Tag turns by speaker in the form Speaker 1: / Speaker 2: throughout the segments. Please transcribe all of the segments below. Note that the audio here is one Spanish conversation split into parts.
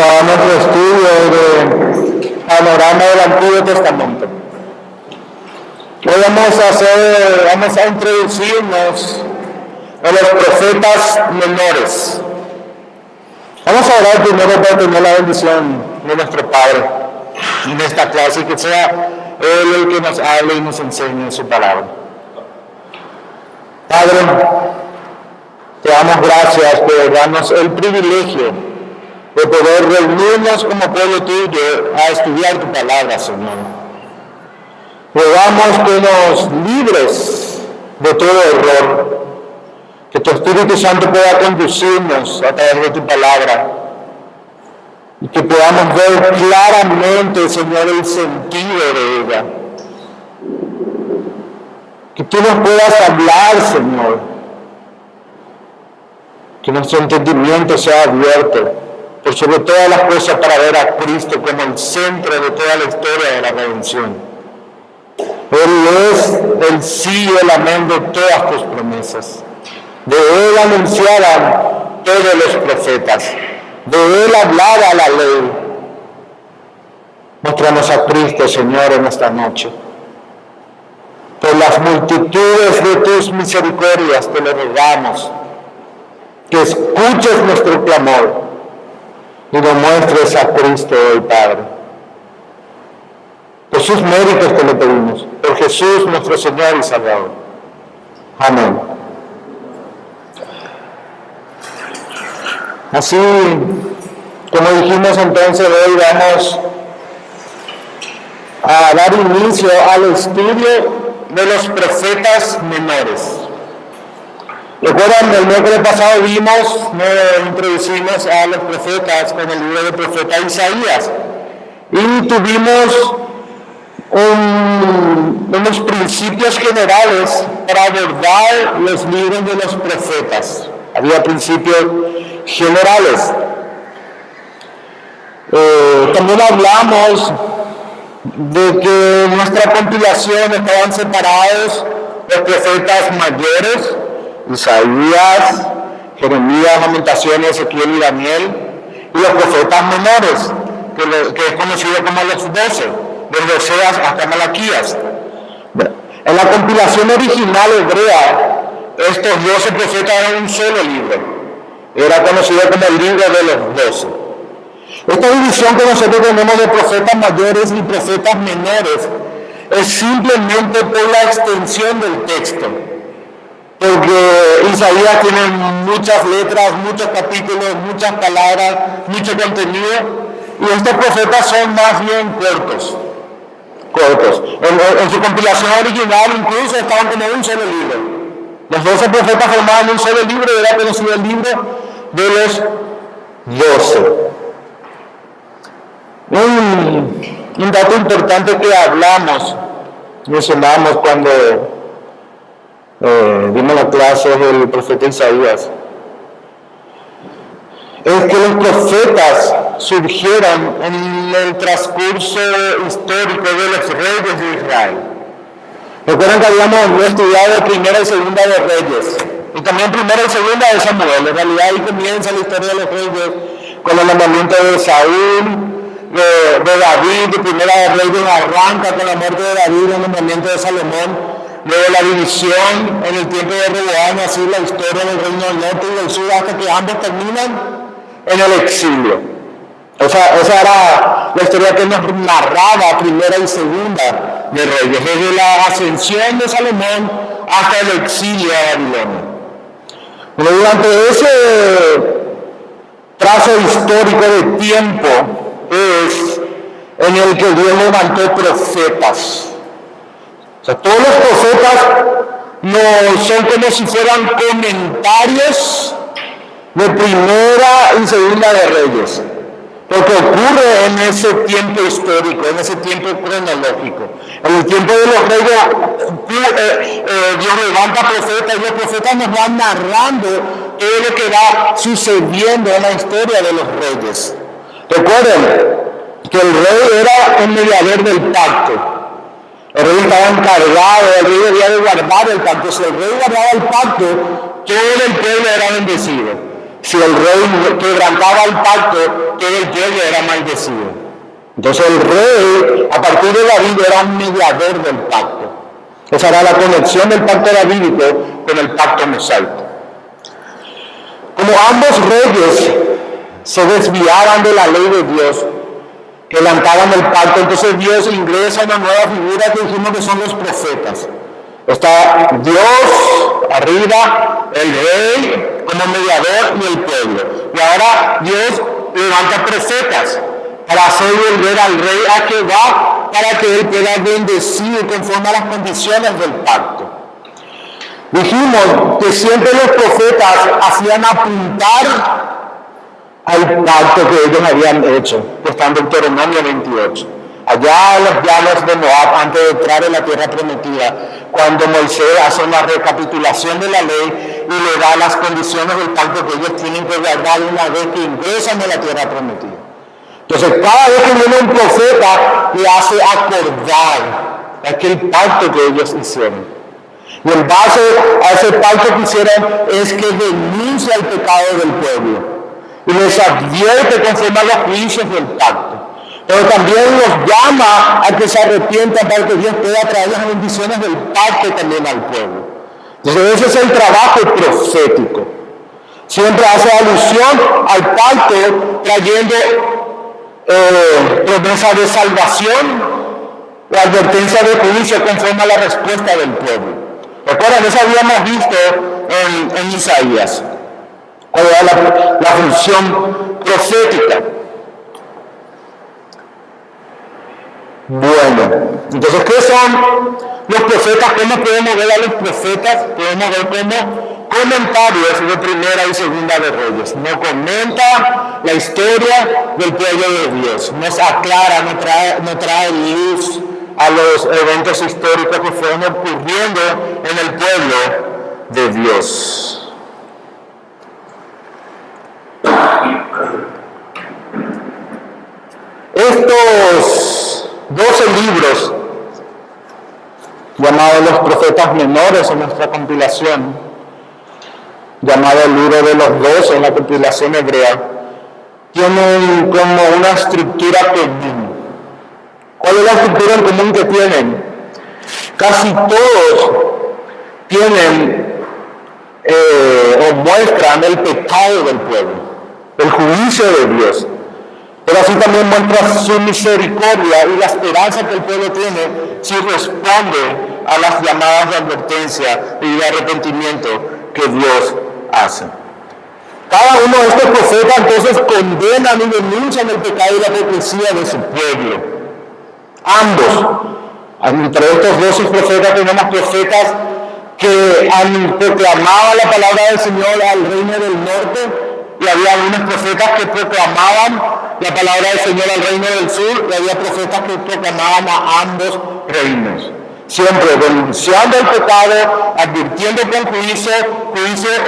Speaker 1: a nuestro estudio de panorama del Antiguo Testamento. Hoy vamos a introducirnos a los profetas menores. Vamos a orar primero para tener la bendición de nuestro Padre en esta clase, que sea Él el que nos hable y nos enseñe su palabra. Padre, te damos gracias por darnos el privilegio de poder reunirnos como pueblo tuyo a estudiar tu palabra, Señor. Rogamos que nos libres de todo error, que tu Espíritu Santo pueda conducirnos a través de tu palabra y que podamos ver claramente, Señor, el sentido de ella. Que tú nos puedas hablar, Señor, que nuestro entendimiento sea abierto por sobre todas las cosas para ver a Cristo como el centro de toda la historia de la redención. Él es el sí y el amén de todas tus promesas. De Él anunciaban todos los profetas. De Él hablaba la ley. Mostramos a Cristo, Señor, en esta noche. Por las multitudes de tus misericordias te lo rogamos, que escuches nuestro clamor y nos muestres a Cristo hoy, Padre. Por sus méritos te lo pedimos, por Jesús nuestro Señor y Salvador. Amén. Así, como dijimos entonces, hoy vamos a dar inicio al estudio de los profetas menores. Recuerdan, el miércoles pasado introducimos a los profetas con el libro del profeta Isaías y tuvimos unos principios generales para abordar los libros de los profetas. Había principios generales. También hablamos de que en nuestra compilación estaban separados los profetas mayores, Isaías, Jeremías, Lamentaciones, Ezequiel y Daniel, y los profetas menores, que es conocido como los 12, desde Oseas hasta Malaquías. En la compilación original hebrea, estos 12 profetas eran un solo libro. Era conocido como el libro de los 12. Esta división que nosotros tenemos de profetas mayores y profetas menores es simplemente por la extensión del texto. Porque Isaías tiene muchas letras, muchos capítulos, muchas palabras, mucho contenido, y estos profetas son más bien cortos. En su compilación original incluso estaban como un solo libro. Los 12 profetas formaban un solo libro y era conocido el libro de los 12. Un dato importante que mencionamos cuando dimos la clase del profeta Isaías, es que los profetas surgieron en el transcurso histórico de los reyes de Israel. Recuerden que habíamos estudiado Primera y Segunda de Reyes, y también Primera y Segunda de Samuel. En realidad ahí comienza la historia de los reyes con el nombramiento de Saúl, de David. De Primera de Reyes arranca con la muerte de David, el nombramiento de Salomón. Luego la división en el tiempo de Rehoboam, así la historia del reino del norte y del sur, hasta que ambos terminan en el exilio. Esa era la historia que nos narraba Primera y Segunda de Reyes, desde la ascensión de Salomón hasta el exilio a Babilonia. Pero durante ese trazo histórico de tiempo es en el que Dios levantó profetas. O sea, todos los profetas no son como si fueran comentarios de Primera y Segunda de Reyes. Lo que ocurre en ese tiempo histórico, en ese tiempo cronológico. En el tiempo de los reyes, Dios levanta profetas y los profetas nos van narrando todo lo que va sucediendo en la historia de los reyes. Recuerden que el rey era el mediador del pacto. El rey estaba encargado, el rey debía de guardar el pacto. Si el rey guardaba el pacto, todo el pueblo era bendecido. Si el rey quebrantaba el pacto, todo el pueblo era maldecido. Entonces el rey, a partir de David, era un mediador del pacto. Esa era la conexión del pacto davídico con el pacto mosaico. Como ambos reyes se desviaban de la ley de Dios, quebrantaban el pacto, entonces Dios ingresa una nueva figura que dijimos que son los profetas. Está Dios arriba, el rey como mediador y el pueblo. Y ahora Dios levanta profetas para hacer volver al rey a Jehová, para que él pueda bendecir conforme a las condiciones del pacto. Dijimos que siempre los profetas hacían apuntar al pacto que ellos habían hecho, que está en Deuteronomio 28. Allá en los llanos de Moab, antes de entrar en la tierra prometida, cuando Moisés hace una recapitulación de la ley y le da las condiciones del pacto que ellos tienen que guardar una vez que ingresan en la tierra prometida. Entonces, cada vez que viene un profeta, le hace acordar aquel pacto que ellos hicieron. Y en base a ese pacto que hicieron es que denuncia el pecado del pueblo y les advierte conforme a los juicios del pacto. Pero también los llama a que se arrepientan para que Dios pueda traer las bendiciones del pacto también al pueblo. Entonces ese es el trabajo profético. Siempre hace alusión al pacto trayendo promesa de salvación o advertencia de juicio conforme a la respuesta del pueblo. Recuerden, eso habíamos visto en Isaías. ¿Cuál era la función profética? Bueno, entonces, ¿qué son los profetas? ¿Cómo podemos ver a los profetas? Podemos ver como comentarios de Primera y Segunda de Reyes. No comenta la historia del pueblo de Dios, nos aclara, no trae luz a los eventos históricos que fueron ocurriendo en el pueblo de Dios. Estos 12 libros, llamados los profetas menores en nuestra compilación, llamado el libro de los 12 en la compilación hebrea, tienen como una estructura común. ¿Cuál es la estructura en común que tienen? Casi todos tienen o muestran el pecado del pueblo, el juicio de Dios. Pero así también muestra su misericordia y la esperanza que el pueblo tiene si responde a las llamadas de advertencia y de arrepentimiento que Dios hace. Cada uno de estos profetas entonces condenan y denuncian el pecado y la hipocresía de su pueblo. Ambos. Entre estos 12 profetas tenemos profetas que han proclamado la palabra del Señor al reino del norte, y había algunos profetas que proclamaban la palabra del Señor al reino del sur, y había profetas que proclamaban a ambos reinos. Siempre denunciando el pecado, advirtiendo con juicio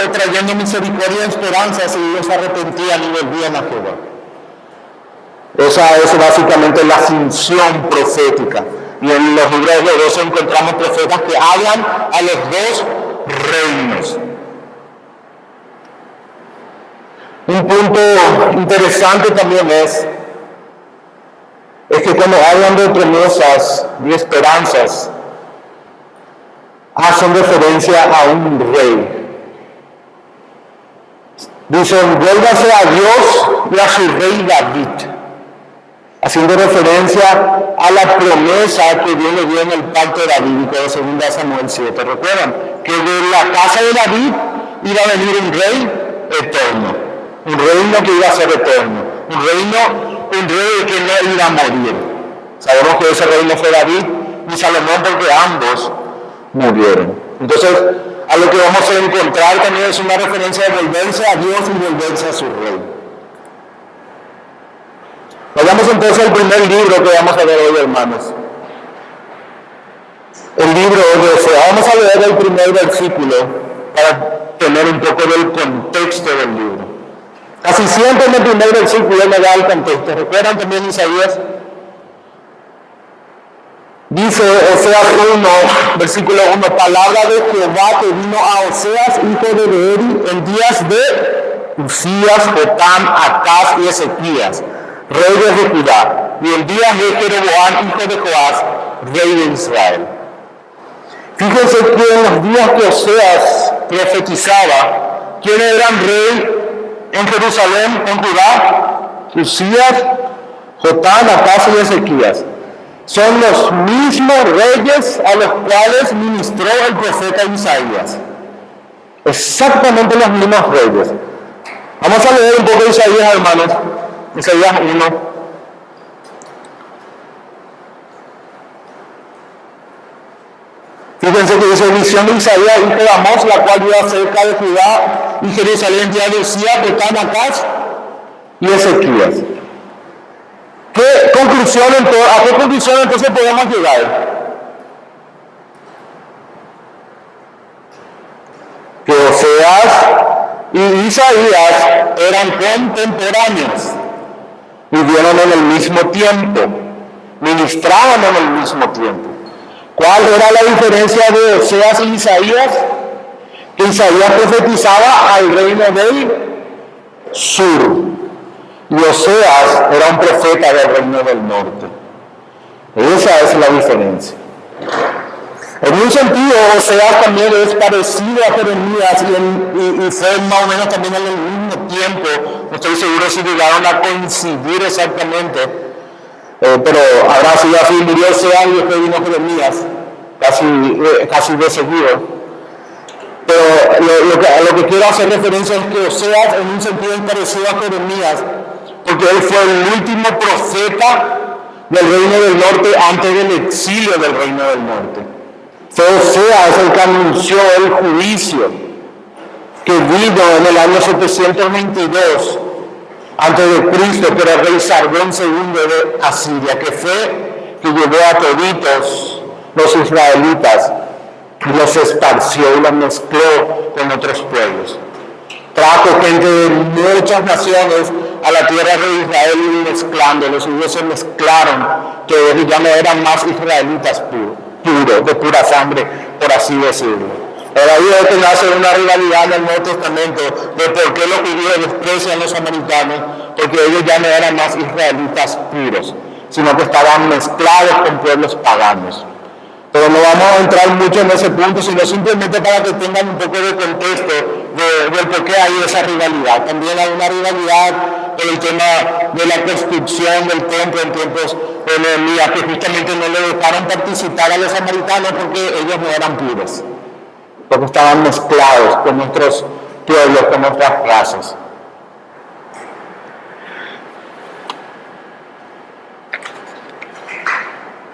Speaker 1: o trayendo misericordia y esperanza si ellos se arrepentían y volvían a Jehová. Esa es básicamente la función profética. Y en los libros de los 12 encontramos profetas que hablan a los dos reinos. Un punto interesante también es que cuando hablan de promesas y esperanzas, hacen referencia a un rey. Dicen, vuélvase a Dios y a su rey David, haciendo referencia a la promesa que Dios le dio en el pacto davídico de 2 Samuel 7. ¿Recuerdan? Que de la casa de David iba a venir un rey eterno, un reino que iba a ser eterno, un rey que no iba a morir. Sabemos que ese reino fue David y Salomón, porque ambos murieron. Entonces, a lo que vamos a encontrar también es una referencia de volverse a Dios y volverse a su rey. Vayamos entonces al primer libro que vamos a ver hoy, hermanos. El libro de Oseas. Vamos a leer el primer versículo para tener un poco del contexto del libro. Casi siempre en el primer versículo me da el contexto. ¿Recuerdan también Isaías? Dice Oseas 1, versículo 1, palabra de Jehová que vino a Oseas, hijo de Beeri, en días de Usías, Jotam, Acaz y Ezequías, reyes de Judá, y el día de Jeroboam, hijo de Joás, rey de Israel. Fíjense que en los días que Oseas profetizaba, ¿quiénes eran rey en Jerusalén, en Judá? Usías, Jotam, Acaz y Ezequías. Son los mismos reyes a los cuales ministró el profeta Isaías. Exactamente los mismos reyes. Vamos a leer un poco de Isaías, hermanos. Isaías 1. Fíjense que dice: visión de Isaías, hijo de Amós, la cual iba cerca de Judá y Jerusalén, día de Usías, Jotam, Acaz y Ezequías. ¿A qué conclusión entonces podemos llegar? Que Oseas y Isaías eran contemporáneos, vivieron en el mismo tiempo, ministraban en el mismo tiempo. ¿Cuál era la diferencia de Oseas y Isaías? Que Isaías profetizaba al reino del sur y Oseas era un profeta del reino del norte. Esa es la diferencia. En un sentido, Oseas también es parecido a Jeremías y fue más o menos también en el mismo tiempo. No estoy seguro si llegaron a coincidir exactamente, pero habrá sido así. Murió Oseas y después vino Jeremías, casi de seguido. Pero lo que quiero hacer referencia es que Oseas en un sentido es parecido a Jeremías, porque él fue el último profeta del reino del norte antes del exilio del reino del norte. Fue Oseas el que anunció el juicio que vino en el año 722 antes de Cristo por el rey Sargón II de Asiria, que llevó a toditos los israelitas y los esparció y los mezcló con otros pueblos. Trajo gente de muchas naciones a la tierra de Israel y mezclándolos, y ellos se mezclaron, que ya no eran más israelitas puros, de pura sangre, por así decirlo. Pero ahí es que nace una rivalidad en el Nuevo Testamento de por qué los judíos desprecian a los samaritanos, porque ellos ya no eran más israelitas puros, sino que estaban mezclados con pueblos paganos. Pero no vamos a entrar mucho en ese punto, sino simplemente para que tengan un poco de contexto del por qué hay esa rivalidad. También hay una rivalidad por el tema de la construcción del templo en tiempos de Nehemías, que justamente no le dejaron participar a los samaritanos porque ellos no eran puros, porque estaban mezclados con nuestros pueblos, con nuestras razas.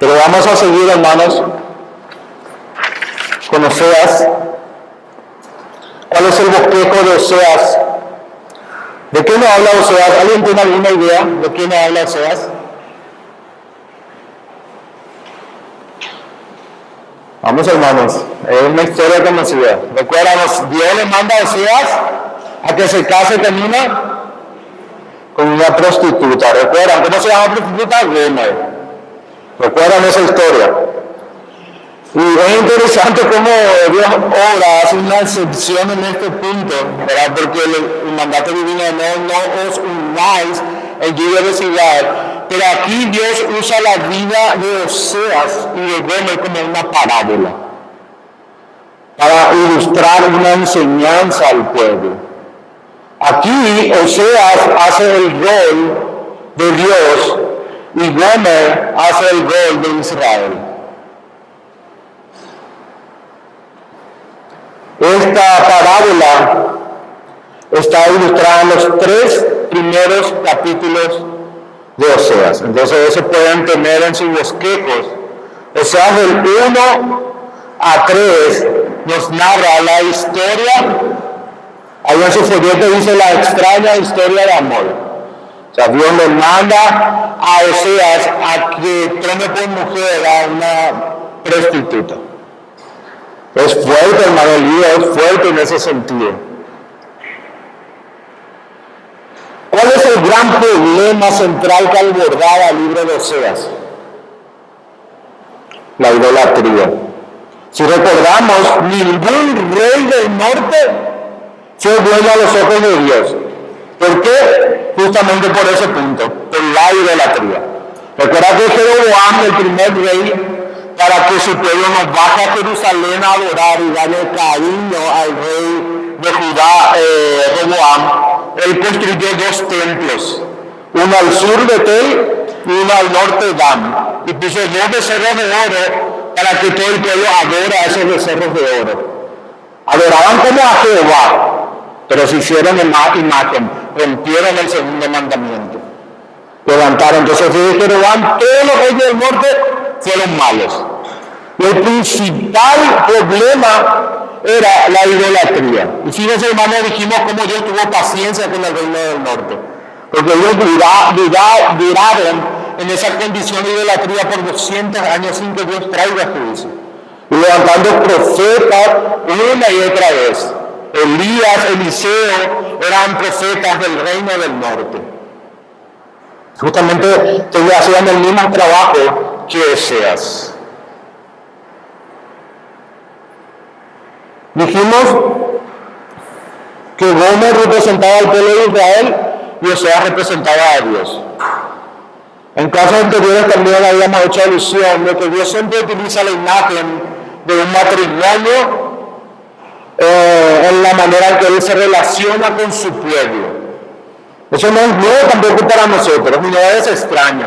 Speaker 1: Pero vamos a seguir, hermanos, con Oseas. ¿Cuál es el bosquejo de Oseas? ¿De qué nos habla Oseas? ¿Alguien tiene alguna idea de qué nos habla Oseas? Vamos, hermanos, es una historia conocida. Recuérdanos, Dios le manda a Oseas a que se case con una prostituta. ¿Recuerdan cómo se llama prostituta? Gomer. ¿Recuerdan esa historia? Y es interesante cómo Dios obra, hace una excepción en este punto, ¿verdad? Porque el mandato divino no os unáis en lluvia de ciudad. Pero aquí Dios usa la vida de Oseas y de Gomer como una parábola para ilustrar una enseñanza al pueblo. Aquí Oseas hace el rol de Dios y Gomer hace el rol de Israel. Esta parábola está ilustrada en los 3 primeros capítulos de Oseas. Entonces eso pueden tener en sus bosquejos. Oseas del 1 a 3 nos narra la historia. Ahí en su folleto dice la extraña historia de amor. O sea, Dios le manda a Oseas a que tome por mujer a una prostituta. Es fuerte, hermano, el libro es fuerte en ese sentido. ¿Cuál es el gran problema central que abordaba el libro de Oseas? La idolatría. Si recordamos, ningún rey del norte fue bueno a los ojos de Dios. ¿Por qué? Justamente por ese punto, por la idolatría. Recuerda que Jeroboam, el primer rey, para que su pueblo no baje a Jerusalén a adorar y darle cariño al rey de Judá, Roboam, él construyó 2 templos, uno al sur de Tel y uno al norte de Dan, y puso 2 becerros de oro para que todo el pueblo adore a esos becerros de oro. Adoraban como a Jehová, pero se hicieron imagen, rompieron el segundo mandamiento. Levantaron, entonces de Jeroboam, todos los reyes del norte fueron malos. Y el principal problema era la idolatría. Y fíjense, hermanos, dijimos cómo Dios tuvo paciencia con el reino del norte. Porque ellos duraron en esa condición de idolatría por 200 años sin que Dios traiga juicio. Y levantando profetas una y otra vez. Elías, Eliseo eran profetas del reino del norte. Justamente ellos hacían el mismo trabajo que Oseas. Dijimos que Gomer representaba al pueblo de Israel y Oseas representaba a Dios. En casos anteriores también habíamos hecho alusión de que Dios siempre utiliza la imagen de un matrimonio en la manera en que Él se relaciona con su pueblo. Eso no es nuevo tampoco para nosotros, no es extraño.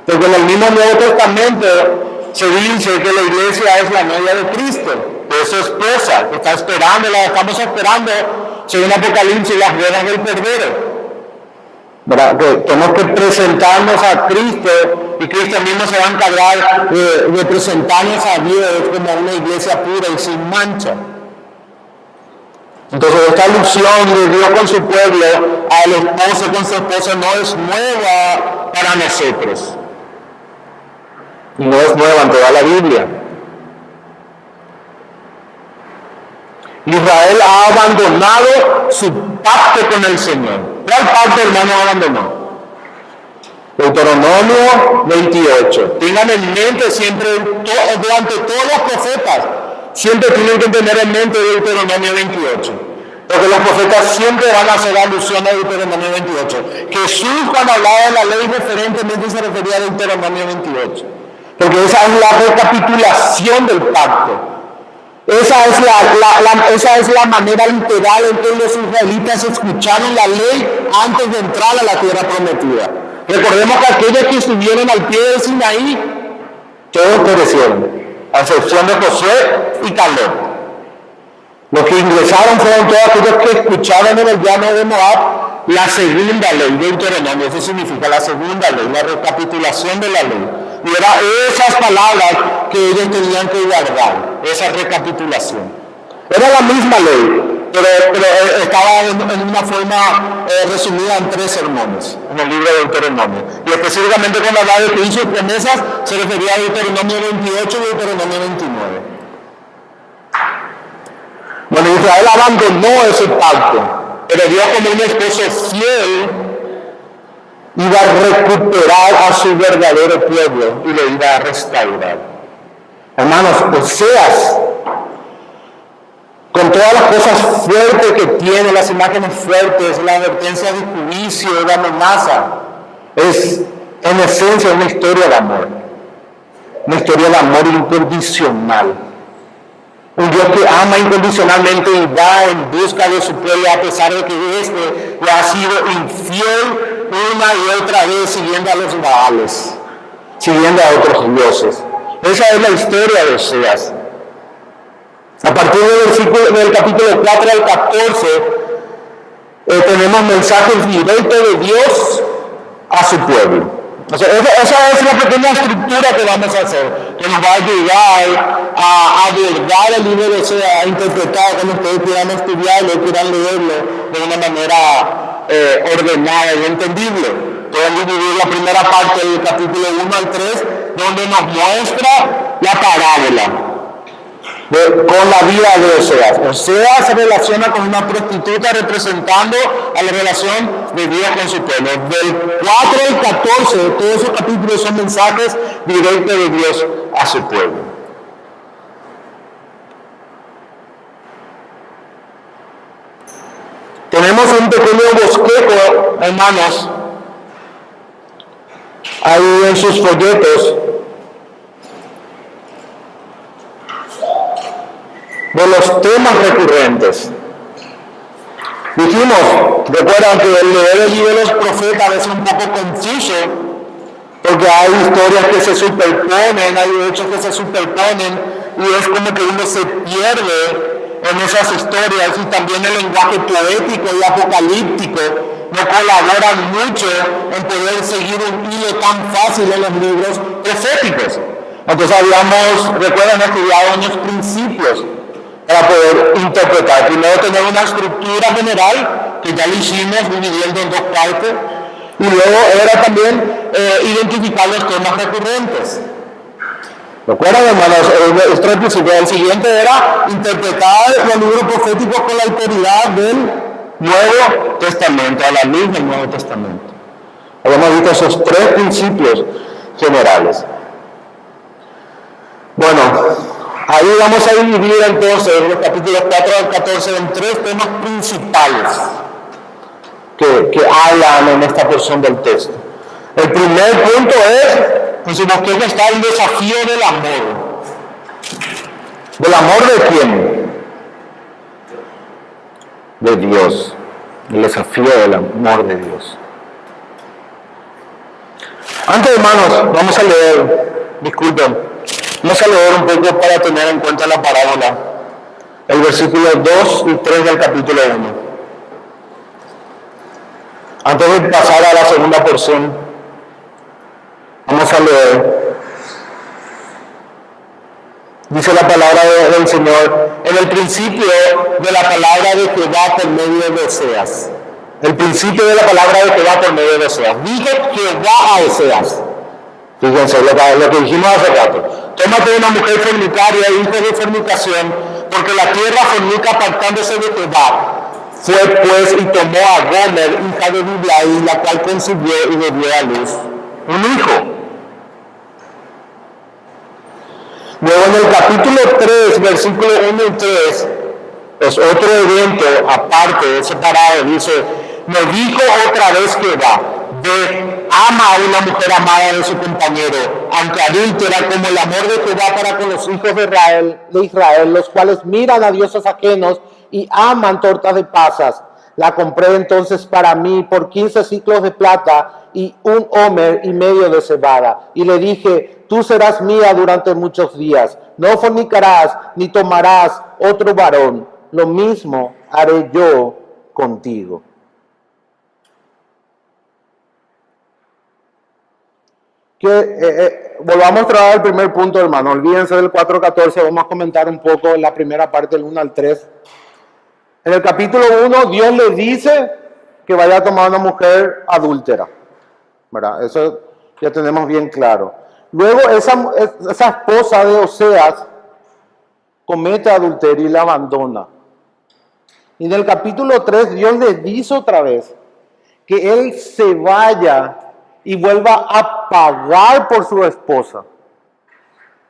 Speaker 1: Porque en el mismo Nuevo Testamento se dice que la iglesia es la novia de Cristo, es su esposa, que está esperando, la estamos esperando, según Apocalipsis, las bodas del Cordero. ¿Verdad? Que tenemos que presentarnos a Cristo y Cristo mismo se va a encargar de presentarnos a Dios como una iglesia pura y sin mancha. Entonces esta alusión de Dios con su pueblo, al esposo con su esposa, no es nueva para nosotros. Y no es nueva en toda la Biblia. Israel ha abandonado su pacto con el Señor. ¿Cuál pacto, hermano, abandonó? Deuteronomio 28. Tengan en mente siempre, durante todos los profetas, siempre tienen que tener en mente Deuteronomio 28. Porque los profetas siempre van a hacer alusión a Deuteronomio 28. Jesús, cuando hablaba de la ley, referentemente se refería a Deuteronomio 28. Porque esa es la recapitulación del pacto. Esa es la manera literal en que los israelitas escucharon la ley antes de entrar a la tierra prometida. Recordemos que aquellos que estuvieron al pie del Sinaí, todos perecieron, a excepción de Josué y Caleb. Los que ingresaron fueron todos aquellos que escucharon en el llano de Moab la segunda ley, Deuteronomio. Eso significa la segunda ley, la recapitulación de la ley. Y eran esas palabras que ellos tenían que guardar, esa recapitulación. Era la misma ley, pero estaba en una forma resumida en 3 sermones, en el libro de Deuteronomio. Y específicamente cuando hablaba de que hizo promesas, se refería a Deuteronomio 28 y Deuteronomio 29. Bueno, Israel abandonó ese pacto, pero Dios, como un esposo fiel, iba a recuperar a su verdadero pueblo y lo iba a restaurar. Hermanos, Oseas, con todas las cosas fuertes que tiene, las imágenes fuertes, la advertencia de juicio, la amenaza, es en esencia una historia de amor. Una historia de amor incondicional. Un Dios que ama incondicionalmente y va en busca de su pueblo a pesar de que éste le ha sido infiel una y otra vez siguiendo a los Baales, siguiendo a otros dioses. Esa es la historia de Oseas. A partir del capítulo 4 al 14 tenemos mensajes directos de Dios a su pueblo. O sea, esa es la pequeña estructura que vamos a hacer, que nos va a ayudar a abordar el libro de Oseas, a interpretar, cuando ustedes quieran estudiarlo, quieran leerlo de una manera ordenada y entendible. Podemos dividir la primera parte del capítulo 1 al 3, donde nos muestra la parábola con la vida de Oseas. Oseas se relaciona con una prostituta representando a la relación de Dios con su pueblo. Del 4 al 14, todos esos capítulos son mensajes directos de Dios a su pueblo. Tenemos un pequeño bosquejo, hermanos, ahí en sus folletos, de los temas recurrentes. Dijimos, recuerdan que el leer el libro de los profetas es un poco confuso, porque hay historias que se superponen, hay hechos que se superponen, y es como que uno se pierde en esas historias, y también el lenguaje poético y apocalíptico no colaboran mucho en poder seguir un hilo tan fácil en los libros proféticos. Entonces recuerdan, estudiado unos principios para poder interpretar. Primero tener una estructura general, que ya lo hicimos dividiendo en dos partes, y luego era también identificar los temas recurrentes. ¿Recuerdan, hermanos? Nuestro principio del siguiente era interpretar los libros proféticos con la autoridad del Nuevo Testamento, a la luz del Nuevo Testamento. Habíamos visto esos tres principios generales. Bueno, ahí vamos a dividir entonces los capítulos 4 al 14 en tres temas principales que hablan en esta porción del texto. El primer punto es, decimos que está el desafío del amor. ¿Del amor de quién? De Dios. El desafío del amor de Dios. Antes, hermanos, vamos a leer, disculpen, vamos a leer un poco para tener en cuenta la parábola. El versículo 2 y 3 del capítulo 1. Antes de pasar a la segunda porción, vamos a leer. Dice la palabra del Señor, en el principio de la palabra de Jehová por medio de Oseas. El principio de la palabra de Jehová por medio de Oseas. Dijo Jehová a Oseas. Fíjense lo que dijimos hace rato. Tómate una mujer fornicaria, hijo de fornicación, porque la tierra fornica apartándose de Jehová. Fue pues y tomó a Gomer, hija de Diblaí, la cual concibió y le dio a luz un hijo. Luego en el capítulo 3, versículo 1 y 3, es otro evento aparte, separado, dice, me dijo otra vez Jehová, ve, ama a una mujer amada de su compañero, aunque adúltera, como el amor de Jehová para con los hijos de Israel, los cuales miran a dioses ajenos y aman tortas de pasas. La compré entonces para mí por 15 ciclos de plata y un homer y medio de cebada. Y le dije, tú serás mía durante muchos días. No fornicarás ni tomarás otro varón. Lo mismo haré yo contigo. Volvamos a traer el primer punto, hermano. Olvídense del 4.14. Vamos a comentar un poco la primera parte del 1 al 3. En el capítulo 1, Dios le dice que vaya a tomar una mujer adúltera, ¿verdad? Eso ya tenemos bien claro. Luego esa esposa de Oseas comete adulterio y la abandona. Y en el capítulo 3, Dios le dice otra vez que él se vaya y vuelva a pagar por su esposa,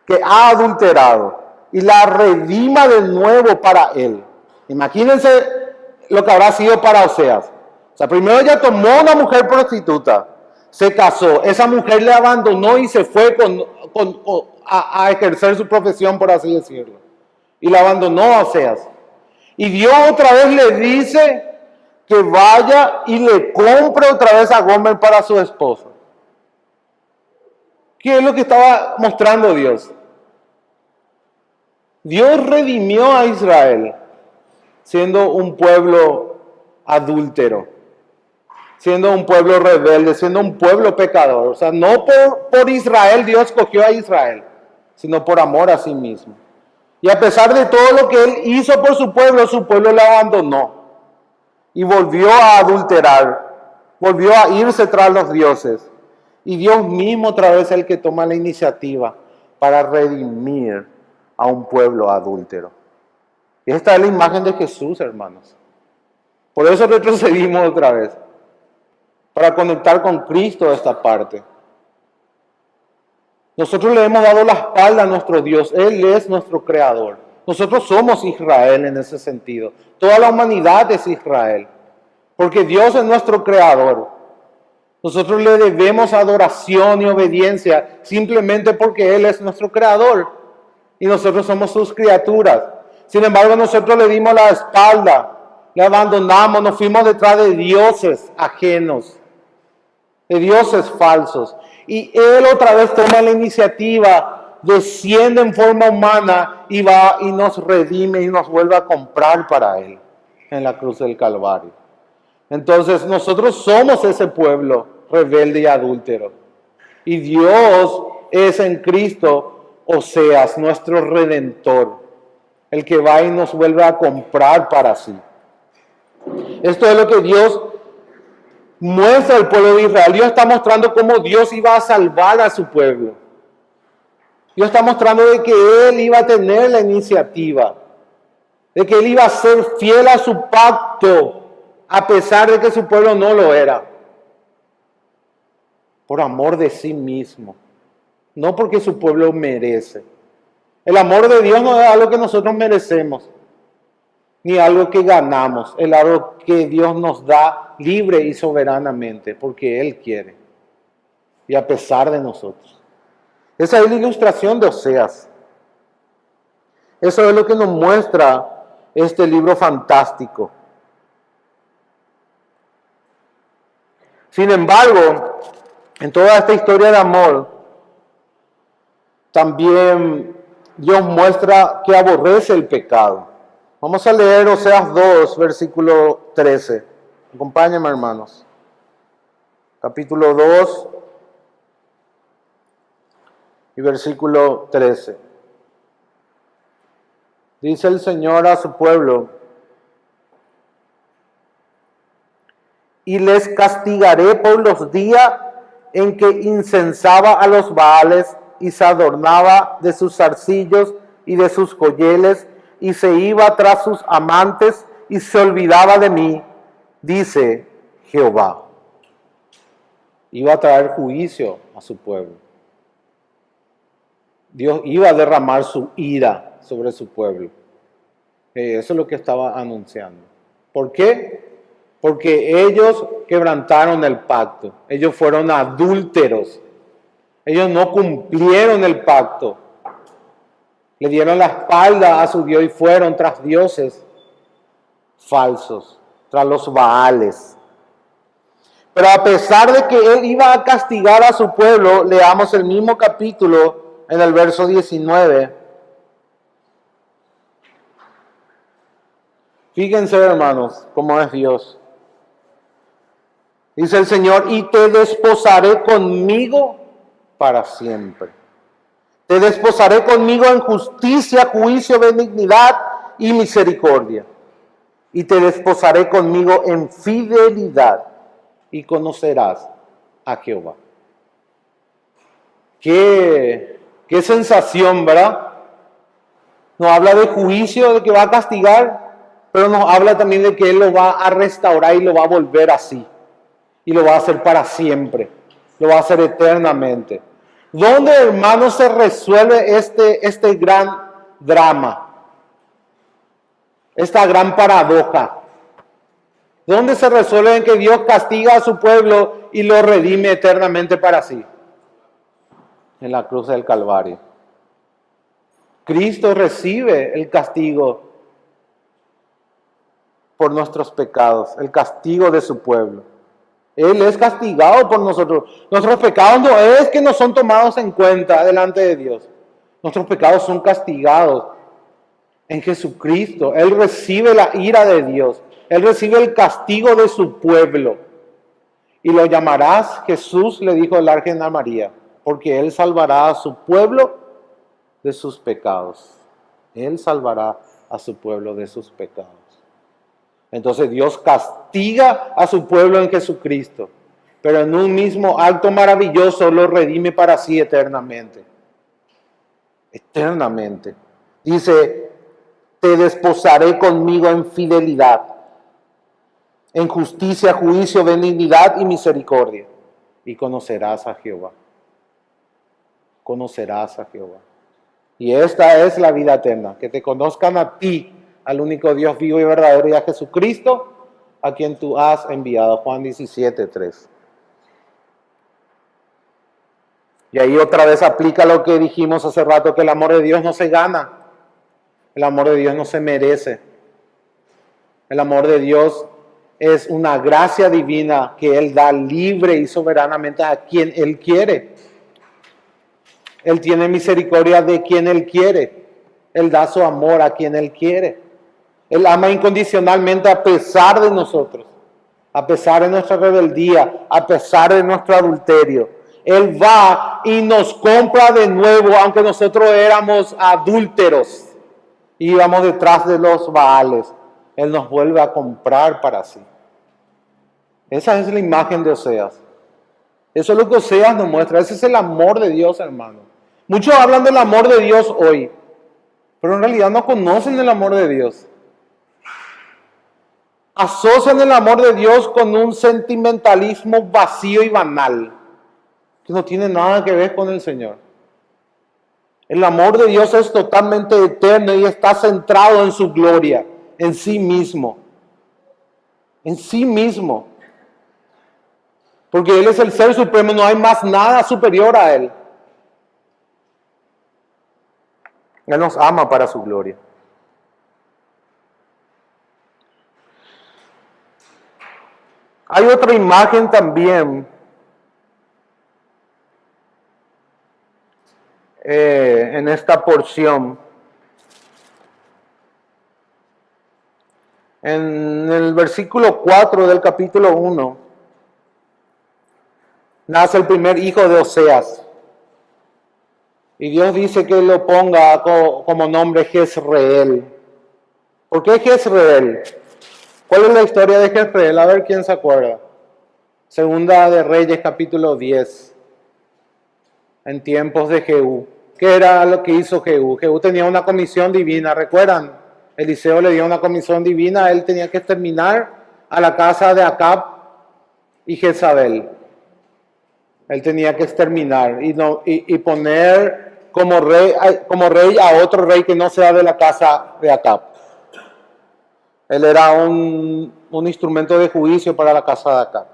Speaker 1: que ha adulterado, y la redima de nuevo para él. Imagínense lo que habrá sido para Oseas. O sea, primero ella tomó una mujer prostituta, se casó, esa mujer le abandonó y se fue a ejercer su profesión, por así decirlo. Y la abandonó a Oseas. Y Dios otra vez le dice que vaya y le compre otra vez a Gomer para su esposa. ¿Qué es lo que estaba mostrando Dios? Dios redimió a Israel siendo un pueblo adúltero, siendo un pueblo rebelde, siendo un pueblo pecador. O sea, no por Israel Dios escogió a Israel, sino por amor a sí mismo. Y a pesar de todo lo que él hizo por su pueblo le abandonó. Y volvió a adulterar, volvió a irse tras los dioses. Y Dios mismo otra vez es el que toma la iniciativa para redimir a un pueblo adúltero. Y esta es la imagen de Jesús, hermanos. Por eso retrocedimos otra vez, para conectar con Cristo esta parte. Nosotros le hemos dado la espalda a nuestro Dios. Él es nuestro creador. Nosotros somos Israel en ese sentido. Toda la humanidad es Israel.
Speaker 2: porque Dios es nuestro creador. Nosotros le debemos adoración y obediencia simplemente porque Él es nuestro creador y nosotros somos sus criaturas. Sin embargo, nosotros le dimos la espalda, le abandonamos, nos fuimos detrás de dioses ajenos, de dioses falsos. Y Él otra vez toma la iniciativa, desciende en forma humana y va y nos redime y nos vuelve a comprar para Él en la cruz del Calvario. Entonces nosotros somos ese pueblo rebelde y adúltero. Y Dios es en Cristo, Oseas, nuestro Redentor, el que va y nos vuelve a comprar para sí. Esto es lo que Dios muestra al pueblo de Israel. Dios está mostrando cómo Dios iba a salvar a su pueblo. Dios está mostrando de que Él iba a tener la iniciativa, de que Él iba a ser fiel a su pacto, a pesar de que su pueblo no lo era. Por amor de sí mismo, no porque su pueblo merece. El amor de Dios no es algo que nosotros merecemos, ni algo que ganamos, es algo que Dios nos da libre y soberanamente, porque Él quiere, y a pesar de nosotros. Esa es la ilustración de Oseas. Eso es lo que nos muestra este libro fantástico. Sin embargo, en toda esta historia de amor, también Dios muestra que aborrece el pecado. Vamos a leer Oseas 2, versículo 13. Acompáñenme, hermanos. Capítulo 2 y versículo 13. Dice el Señor a su pueblo: y les castigaré por los días en que incensaba a los Baales y se adornaba de sus zarcillos y de sus joyeles y se iba tras sus amantes y se olvidaba de mí, dice Jehová. Iba a traer juicio a su pueblo. Dios iba a derramar su ira sobre su pueblo. Eso es lo que estaba anunciando. ¿Por qué? Porque ellos quebrantaron el pacto. Ellos fueron adúlteros. Ellos no cumplieron el pacto. Le dieron la espalda a su Dios y fueron tras dioses falsos, tras los Baales. Pero a pesar de que Él iba a castigar a su pueblo, leamos el mismo capítulo en el verso 19. Fíjense, hermanos, cómo es Dios. Dice el Señor: y te desposaré conmigo para siempre. Te desposaré conmigo en justicia, juicio, benignidad y misericordia. Y te desposaré conmigo en fidelidad y conocerás a Jehová. Qué sensación, ¿verdad? Nos habla de juicio, de que va a castigar, pero nos habla también de que Él lo va a restaurar y lo va a volver así. Y lo va a hacer para siempre. Lo va a hacer eternamente. ¿Dónde, hermanos, se resuelve este gran drama? Esta gran paradoja. ¿Dónde se resuelve en que Dios castiga a su pueblo y lo redime eternamente para sí? En la cruz del Calvario. Cristo recibe el castigo por nuestros pecados, el castigo de su pueblo. Él es castigado por nosotros. Nuestros pecados no es que no son tomados en cuenta delante de Dios. Nuestros pecados son castigados en Jesucristo. Él recibe la ira de Dios. Él recibe el castigo de su pueblo. Y lo llamarás Jesús, le dijo el ángel a María, porque Él salvará a su pueblo de sus pecados. Él salvará a su pueblo de sus pecados. Entonces Dios castiga a su pueblo en Jesucristo, pero en un mismo acto maravilloso lo redime para sí eternamente. Eternamente. Dice: te desposaré conmigo en fidelidad, en justicia, juicio, benignidad y misericordia. Y conocerás a Jehová. Conocerás a Jehová. Y esta es la vida eterna, que te conozcan a ti, al único Dios vivo y verdadero, y a Jesucristo, a quien tú has enviado. Juan 17:3. Y ahí otra vez aplica lo que dijimos hace rato, que el amor de Dios no se gana. El amor de Dios no se merece. El amor de Dios es una gracia divina que Él da libre y soberanamente a quien Él quiere. Él tiene misericordia de quien Él quiere. Él da su amor a quien Él quiere. Él ama incondicionalmente a pesar de nosotros, a pesar de nuestra rebeldía, a pesar de nuestro adulterio. Él va y nos compra de nuevo, aunque nosotros éramos adúlteros y íbamos detrás de los Baales. Él nos vuelve a comprar para sí. Esa es la imagen de Oseas. Eso es lo que Oseas nos muestra. Ese es el amor de Dios, hermano. Muchos hablan del amor de Dios hoy, pero en realidad no conocen el amor de Dios. Asocian el amor de Dios con un sentimentalismo vacío y banal, que no tiene nada que ver con el Señor. El amor de Dios es totalmente eterno y está centrado en su gloria, en sí mismo. En sí mismo. Porque Él es el Ser Supremo, no hay más nada superior a Él. Él nos ama para su gloria. Hay otra imagen también en esta porción. En el versículo 4 del capítulo 1, nace el primer hijo de Oseas. Y Dios dice que lo ponga como nombre Jezreel. ¿Por qué Jezreel? ¿Cuál es la historia de Jezreel? A ver quién se acuerda. Segunda de Reyes, capítulo 10. En tiempos de Jehú. ¿Qué era lo que hizo Jehú? Jehú tenía una comisión divina, ¿recuerdan? Eliseo le dio una comisión divina, él tenía que exterminar a la casa de Acab y Jezabel. Él tenía que exterminar y poner como rey a otro rey que no sea de la casa de Acab. Él era un instrumento de juicio para la casa de Acab.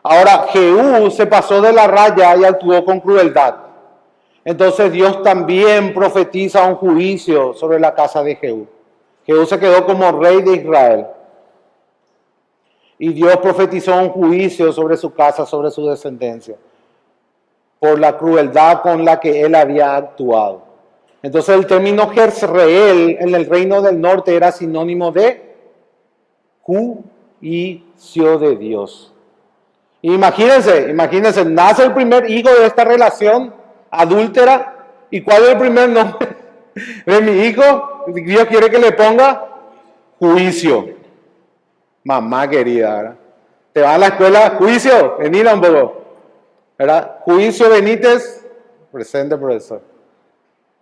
Speaker 2: Ahora Jehú se pasó de la raya y actuó con crueldad. Entonces Dios también profetiza un juicio sobre la casa de Jehú. Jehú se quedó como rey de Israel. Y Dios profetizó un juicio sobre su casa, sobre su descendencia, por la crueldad con la que él había actuado. Entonces el término Jezreel en el reino del norte era sinónimo de juicio de Dios. Imagínense, nace el primer hijo de esta relación adúltera. ¿Y cuál es el primer nombre de mi hijo? Dios quiere que le ponga juicio. Mamá querida, ¿verdad? Te vas a la escuela, juicio, venid un poco, ¿verdad? Juicio Benítez, presente profesor.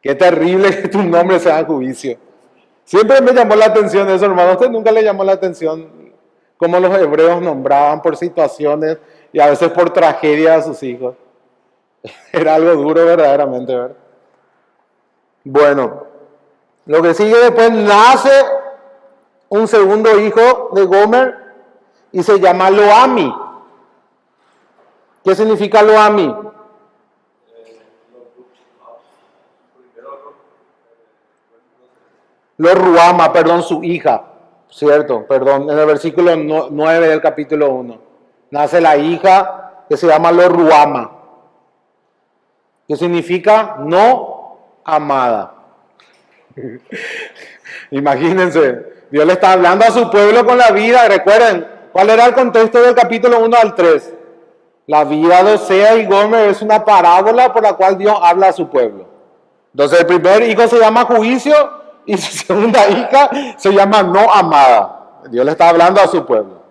Speaker 2: Qué terrible que tu nombre sea juicio. Siempre me llamó la atención eso, hermano. ¿A usted nunca le llamó la atención cómo los hebreos nombraban por situaciones y a veces por tragedia a sus hijos? Era algo duro verdaderamente, ¿verdad? Bueno, lo que sigue después, nace un segundo hijo de Gomer y se llama Loami. ¿Qué significa Loami? Ruama, perdón, su hija. Cierto, perdón, en el versículo 9 del capítulo 1. Nace la hija que se llama Ruama. ¿Qué significa? No amada. Imagínense, Dios le está hablando a su pueblo con la vida. Recuerden, ¿cuál era el contexto del capítulo 1 al 3? La vida de Osea y Gomer es una parábola por la cual Dios habla a su pueblo. Entonces el primer hijo se llama juicio y su segunda hija se llama no amada. Dios le está hablando a su pueblo.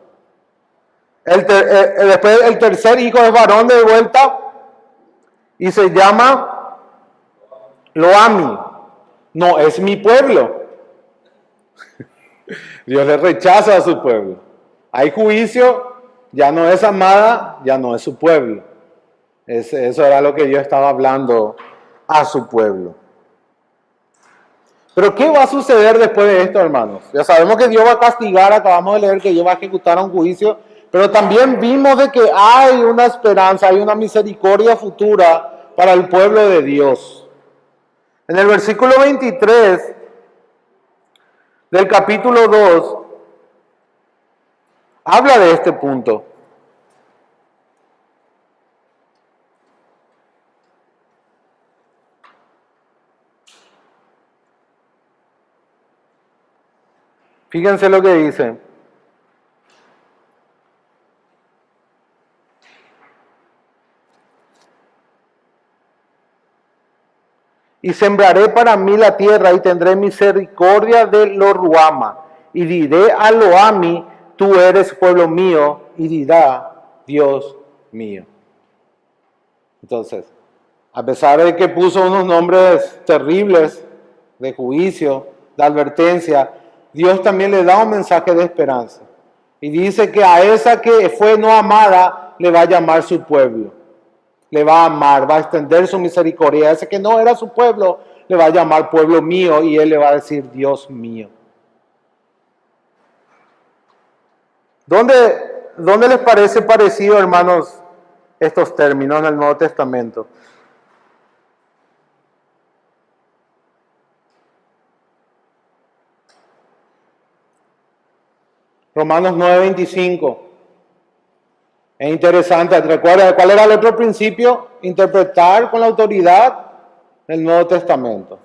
Speaker 2: Después el tercer hijo es varón de vuelta y se llama Loami. No es mi pueblo. Dios le rechaza a su pueblo. Hay juicio, ya no es amada, ya no es su pueblo. Eso era lo que Dios estaba hablando a su pueblo. Pero ¿qué va a suceder después de esto, hermanos? Ya sabemos que Dios va a castigar, acabamos de leer que Dios va a ejecutar un juicio, pero también vimos de que hay una esperanza, hay una misericordia futura para el pueblo de Dios. En el versículo 23 del capítulo 2, habla de este punto. Fíjense lo que dice. Y sembraré para mí la tierra y tendré misericordia de Lo-ruhama. Y diré a Lo-ami, tú eres pueblo mío, y dirá, Dios mío. Entonces, a pesar de que puso unos nombres terribles de juicio, de advertencia, Dios también le da un mensaje de esperanza. Y dice que a esa que fue no amada, le va a llamar su pueblo. Le va a amar, va a extender su misericordia. A ese que no era su pueblo, le va a llamar pueblo mío y él le va a decir Dios mío. ¿Dónde les parece parecido, hermanos, estos términos en el Nuevo Testamento? Romanos 9:25. Es interesante, ¿recuerda cuál era el otro principio? Interpretar con la autoridad del Nuevo Testamento.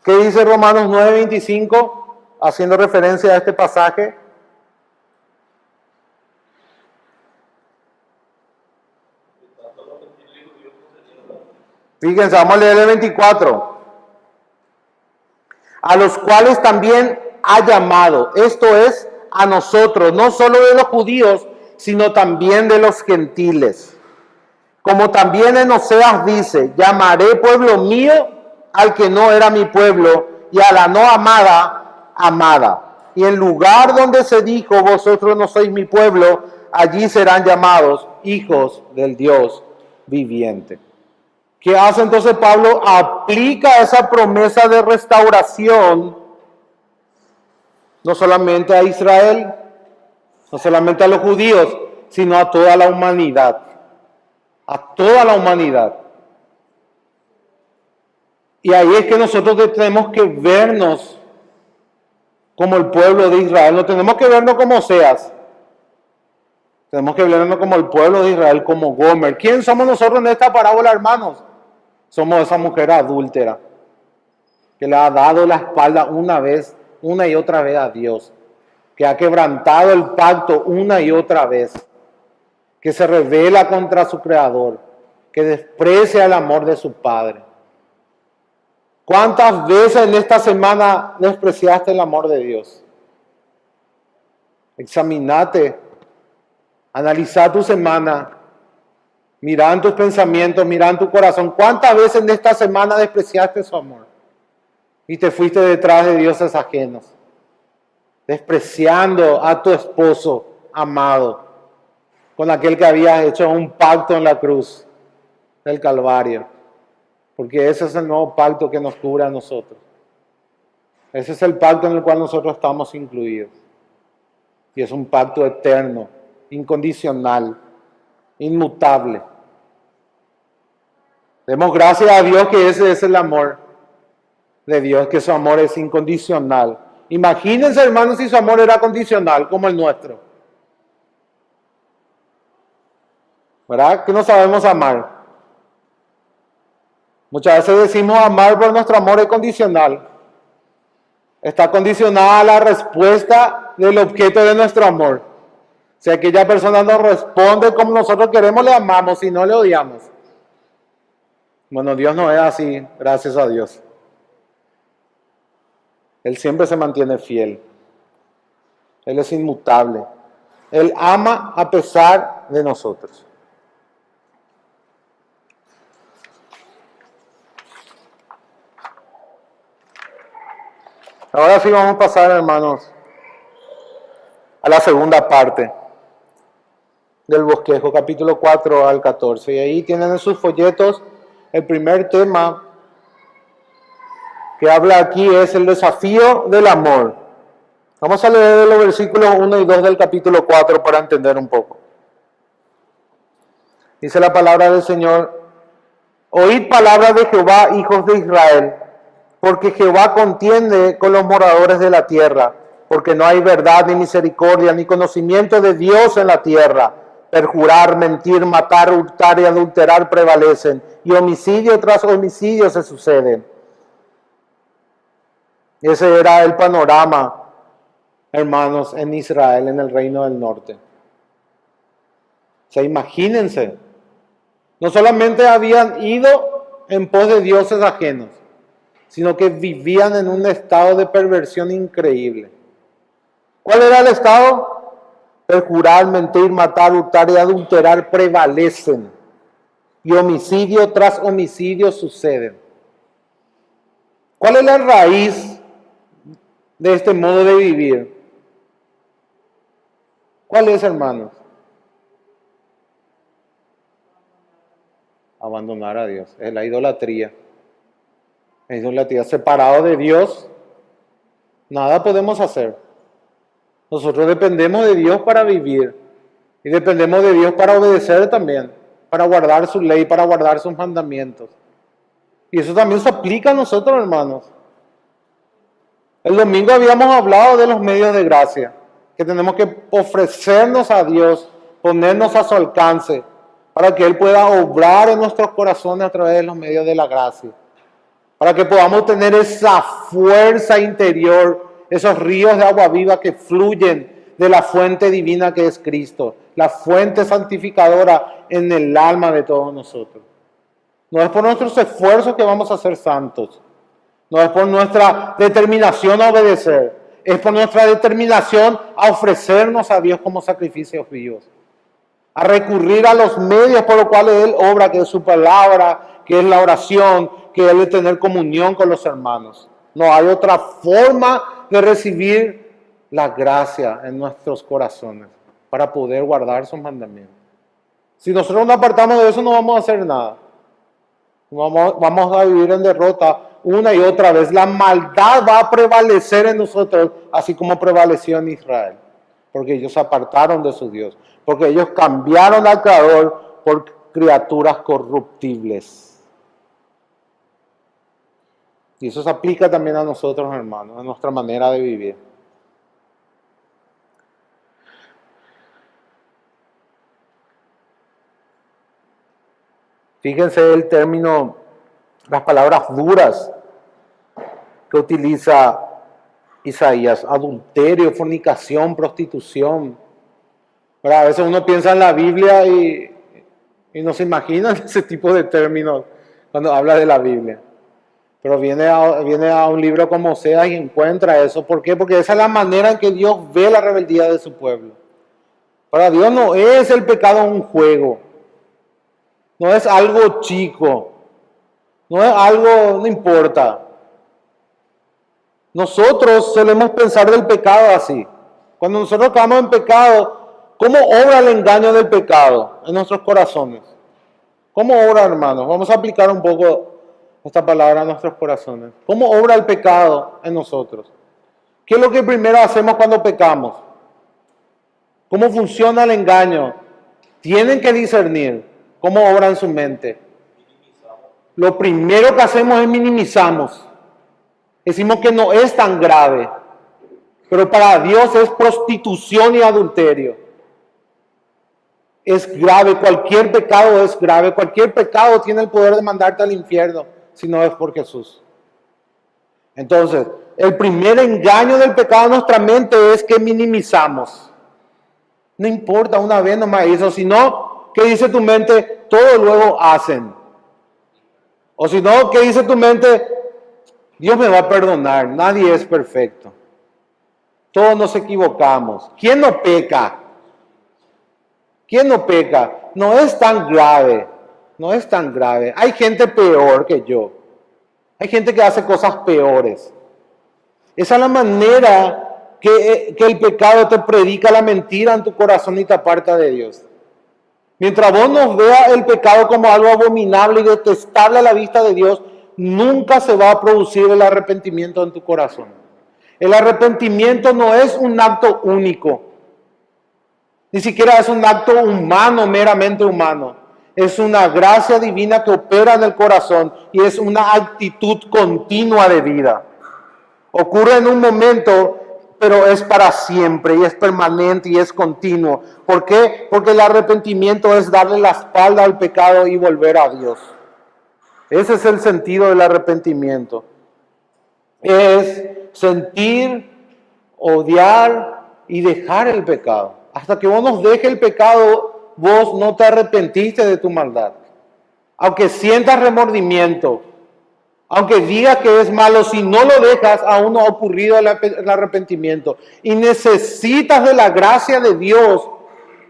Speaker 2: ¿Qué dice Romanos 9:25? Haciendo referencia a este pasaje. Fíjense, vamos a leer el 24. A los cuales también ha llamado, esto es, a nosotros, no solo de los judíos, sino también de los gentiles. Como también en Oseas dice, llamaré pueblo mío al que no era mi pueblo, y a la no amada, amada. Y en lugar donde se dijo, vosotros no sois mi pueblo, allí serán llamados hijos del Dios viviente. ¿Qué hace entonces Pablo? Aplica esa promesa de restauración no solamente a Israel, no solamente a los judíos, sino a toda la humanidad. A toda la humanidad. Y ahí es que nosotros tenemos que vernos como el pueblo de Israel. No tenemos que vernos como Oseas. Tenemos que vernos como el pueblo de Israel, como Gomer. ¿Quién somos nosotros en esta parábola, hermanos? Somos esa mujer adúltera que le ha dado la espalda una y otra vez a Dios, que ha quebrantado el pacto una y otra vez, que se rebela contra su Creador, que desprecia el amor de su Padre. ¿Cuántas veces en esta semana despreciaste el amor de Dios? Examinate, analiza tu semana, mira en tus pensamientos, mira en tu corazón. ¿Cuántas veces en esta semana despreciaste su amor? Y te fuiste detrás de dioses ajenos, despreciando a tu esposo amado, con aquel que habías hecho un pacto en la cruz del Calvario. Porque ese es el nuevo pacto que nos cubre a nosotros. Ese es el pacto en el cual nosotros estamos incluidos. Y es un pacto eterno, incondicional, inmutable. Demos gracias a Dios que ese es el amor de Dios, que su amor es incondicional. Imagínense, hermanos, si su amor era condicional como el nuestro. ¿Verdad? Que no sabemos amar. Muchas veces decimos amar, pero nuestro amor es condicional. Está condicionada a la respuesta del objeto de nuestro amor. Si aquella persona nos responde como nosotros queremos, le amamos, si no, le odiamos. Bueno, Dios no es así, gracias a Dios. Él siempre se mantiene fiel. Él es inmutable. Él ama a pesar de nosotros. Ahora sí vamos a pasar, hermanos, a la segunda parte del bosquejo, capítulo 4 al 14. Y ahí tienen en sus folletos el primer tema que habla aquí es el desafío del amor. Vamos a leer los versículos 1 y 2 del capítulo 4 para entender un poco. Dice la palabra del Señor: oíd palabra de Jehová, hijos de Israel, porque Jehová contiende con los moradores de la tierra, porque no hay verdad ni misericordia ni conocimiento de Dios en la tierra. Perjurar, mentir, matar, hurtar y adulterar prevalecen, y homicidio tras homicidio se suceden. Ese era el panorama, hermanos, en Israel, en el reino del norte. O sea, imagínense, no solamente habían ido en pos de dioses ajenos, sino que vivían en un estado de perversión increíble. ¿Cuál era el estado? Perjurar, mentir, matar, hurtar y adulterar prevalecen, y homicidio tras homicidio suceden. ¿Cuál es la raíz de este modo de vivir? ¿Cuál es, hermanos? Abandonar a Dios, es la idolatría. La idolatría, separado de Dios, nada podemos hacer. Nosotros dependemos de Dios para vivir y dependemos de Dios para obedecer también, para guardar su ley, para guardar sus mandamientos. Y eso también se aplica a nosotros, hermanos. El domingo habíamos hablado de los medios de gracia, que tenemos que ofrecernos a Dios, ponernos a su alcance, para que Él pueda obrar en nuestros corazones a través de los medios de la gracia. Para que podamos tener esa fuerza interior, esos ríos de agua viva que fluyen de la fuente divina que es Cristo, la fuente santificadora en el alma de todos nosotros. No es por nuestros esfuerzos que vamos a ser santos, no es por nuestra determinación a obedecer, es por nuestra determinación a ofrecernos a Dios como sacrificios vivos, a recurrir a los medios por los cuales Él obra, que es su palabra, que es la oración, que es de tener comunión con los hermanos. No hay otra forma de recibir la gracia en nuestros corazones para poder guardar sus mandamientos. Si nosotros nos apartamos de eso, no vamos a hacer nada. Vamos a vivir en derrota una y otra vez. La maldad va a prevalecer en nosotros, así como prevaleció en Israel, porque ellos se apartaron de su Dios, porque ellos cambiaron al Creador por criaturas corruptibles. Y eso se aplica también a nosotros, hermanos, a nuestra manera de vivir. Fíjense el término, las palabras duras que utiliza Isaías: adulterio, fornicación, prostitución. Pero a veces uno piensa en la Biblia y no se imagina ese tipo de términos cuando habla de la Biblia. Pero viene a un libro como Oseas y encuentra eso. ¿Por qué? Porque esa es la manera en que Dios ve la rebeldía de su pueblo. Para Dios no es el pecado un juego. No es algo chico. No es algo, no importa. Nosotros solemos pensar del pecado así. Cuando nosotros caemos en pecado, ¿cómo obra el engaño del pecado en nuestros corazones? ¿Cómo obra, hermanos? Vamos a aplicar un poco esta palabra a nuestros corazones. ¿Cómo obra el pecado en nosotros? ¿Qué es lo que primero hacemos cuando pecamos? ¿Cómo funciona el engaño? Tienen que discernir cómo obra en su mente. Lo primero que hacemos es minimizamos. Decimos que no es tan grave, pero para Dios es prostitución y adulterio. Es grave, cualquier pecado es grave, cualquier pecado tiene el poder de mandarte al infierno, si no es por Jesús. Entonces, el primer engaño del pecado en nuestra mente es que minimizamos. No importa, una vez nomás hizo, sino, ¿qué dice tu mente? Todo luego hacen. O si no, ¿qué dice tu mente? Dios me va a perdonar, nadie es perfecto. Todos nos equivocamos. ¿Quién no peca? ¿Quién no peca? No es tan grave, no es tan grave. Hay gente peor que yo. Hay gente que hace cosas peores. Esa es la manera que el pecado te predica la mentira en tu corazón y te aparta de Dios. Mientras vos no veas el pecado como algo abominable y detestable a la vista de Dios, nunca se va a producir el arrepentimiento en tu corazón. El arrepentimiento no es un acto único, ni siquiera es un acto humano, meramente humano. Es una gracia divina que opera en el corazón y es una actitud continua de vida. Ocurre en un momento, pero es para siempre y es permanente y es continuo. ¿Por qué? Porque el arrepentimiento es darle la espalda al pecado y volver a Dios. Ese es el sentido del arrepentimiento. Es sentir, odiar y dejar el pecado. Hasta que vos no dejes el pecado, vos no te arrepentiste de tu maldad. Aunque sientas remordimiento, aunque digas que es malo, si no lo dejas, aún no ha ocurrido el arrepentimiento. Y necesitas de la gracia de Dios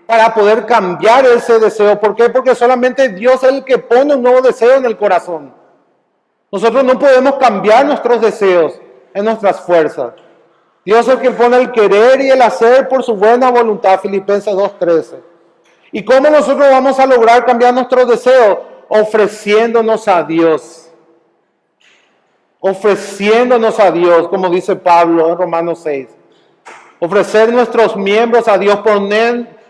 Speaker 2: para poder cambiar ese deseo. ¿Por qué? Porque solamente Dios es el que pone un nuevo deseo en el corazón. Nosotros no podemos cambiar nuestros deseos en nuestras fuerzas. Dios es el que pone el querer y el hacer por su buena voluntad, Filipenses 2:13. ¿Y cómo nosotros vamos a lograr cambiar nuestros deseos? Ofreciéndonos a Dios. Ofreciéndonos a Dios, como dice Pablo en Romanos 6. Ofrecer nuestros miembros a Dios,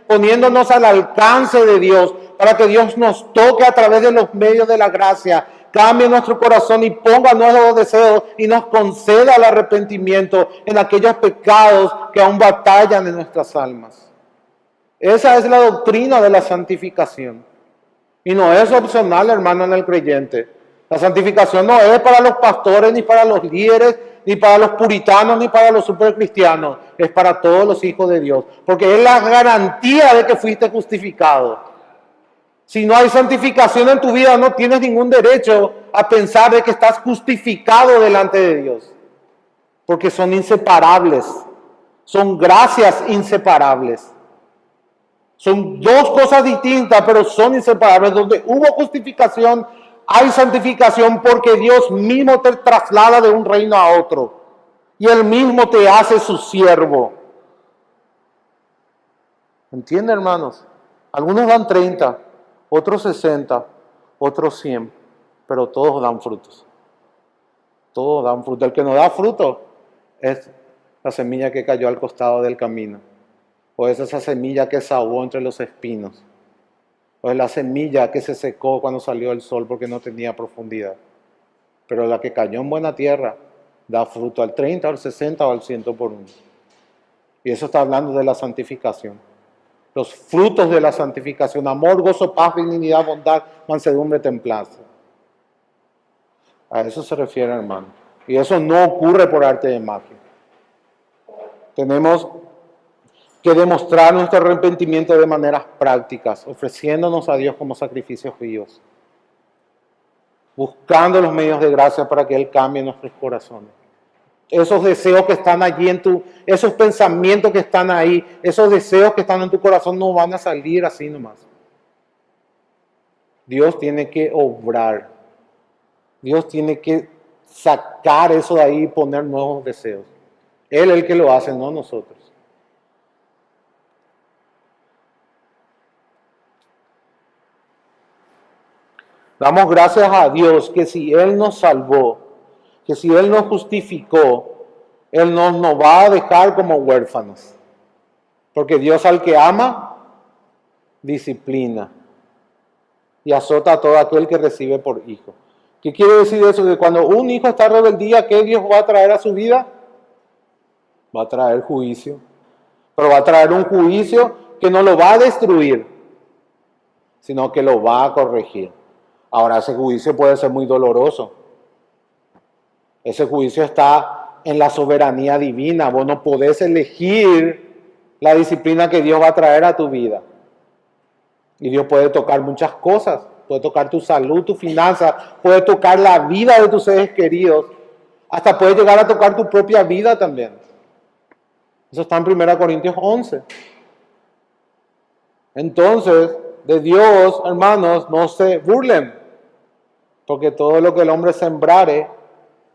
Speaker 2: poniéndonos al alcance de Dios, para que Dios nos toque a través de los medios de la gracia, cambie nuestro corazón y ponga nuevos deseos y nos conceda el arrepentimiento en aquellos pecados que aún batallan en nuestras almas. Esa es la doctrina de la santificación. Y no es opcional, hermano, en el creyente. La santificación no es para los pastores, ni para los líderes, ni para los puritanos, ni para los supercristianos. Es para todos los hijos de Dios. Porque es la garantía de que fuiste justificado. Si no hay santificación en tu vida, no tienes ningún derecho a pensar de que estás justificado delante de Dios. Porque son inseparables. Son gracias inseparables. Son dos cosas distintas, pero son inseparables. Donde hubo justificación, hay santificación, porque Dios mismo te traslada de un reino a otro. Y Él mismo te hace su siervo. ¿Entienden, hermanos? Algunos dan 30, otros 60, otros 100, pero todos dan frutos. Todos dan fruto. El que no da fruto es la semilla que cayó al costado del camino. O es esa semilla que se ahogó entre los espinos. O es la semilla que se secó cuando salió el sol porque no tenía profundidad. Pero la que cayó en buena tierra da fruto al 30, al 60 o al 100 por uno. Y eso está hablando de la santificación. Los frutos de la santificación: amor, gozo, paz, benignidad, bondad, mansedumbre, templanza. A eso se refiere, hermano. Y eso no ocurre por arte de magia. Tenemos que demostrar nuestro arrepentimiento de maneras prácticas, ofreciéndonos a Dios como sacrificios vivos, buscando los medios de gracia para que Él cambie nuestros corazones. Esos deseos que están allí esos pensamientos que están ahí, esos deseos que están en tu corazón no van a salir así nomás. Dios tiene que obrar. Dios tiene que sacar eso de ahí y poner nuevos deseos. Él es el que lo hace, no nosotros. Damos gracias a Dios que si Él nos salvó, que si Él nos justificó, Él no nos va a dejar como huérfanos. Porque Dios al que ama, disciplina y azota a todo aquel que recibe por hijo. ¿Qué quiere decir eso? Que cuando un hijo está en rebeldía, ¿qué Dios va a traer a su vida? Va a traer juicio. Pero va a traer un juicio que no lo va a destruir, sino que lo va a corregir. Ahora, ese juicio puede ser muy doloroso. Ese juicio está en la soberanía divina. Vos no podés elegir la disciplina que Dios va a traer a tu vida. Y Dios puede tocar muchas cosas. Puede tocar tu salud, tu finanza. Puede tocar la vida de tus seres queridos. Hasta puede llegar a tocar tu propia vida también. Eso está en 1 Corintios 11. Entonces, de Dios, hermanos, no se burlen. Porque todo lo que el hombre sembrare,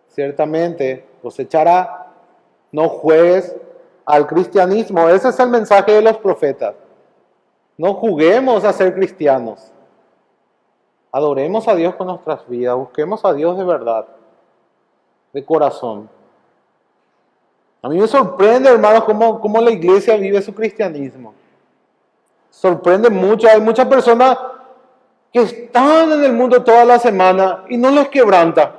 Speaker 2: ciertamente cosechará. No juegues al cristianismo. Ese es el mensaje de los profetas. No juguemos a ser cristianos. Adoremos a Dios con nuestras vidas, busquemos a Dios de verdad, de corazón. A mí me sorprende, hermanos, cómo la iglesia vive su cristianismo. Sorprende mucho. Hay muchas personas que están en el mundo toda la semana y no les quebranta.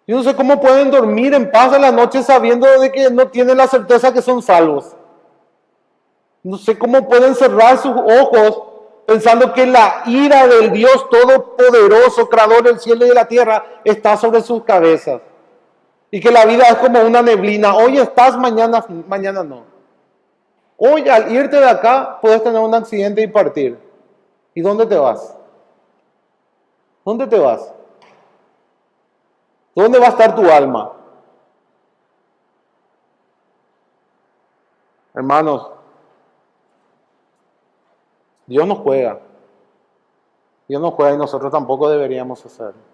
Speaker 2: Yo no sé cómo pueden dormir en paz en la noche sabiendo de que no tienen la certeza que son salvos. No sé cómo pueden cerrar sus ojos pensando que la ira del Dios Todopoderoso, Creador del cielo y de la tierra, está sobre sus cabezas. Y que la vida es como una neblina. Hoy estás, mañana no. Hoy al irte de acá puedes tener un accidente y partir. ¿Y dónde te vas? ¿Dónde te vas? ¿Dónde va a estar tu alma? Hermanos, Dios no juega. Dios no juega y nosotros tampoco deberíamos hacerlo.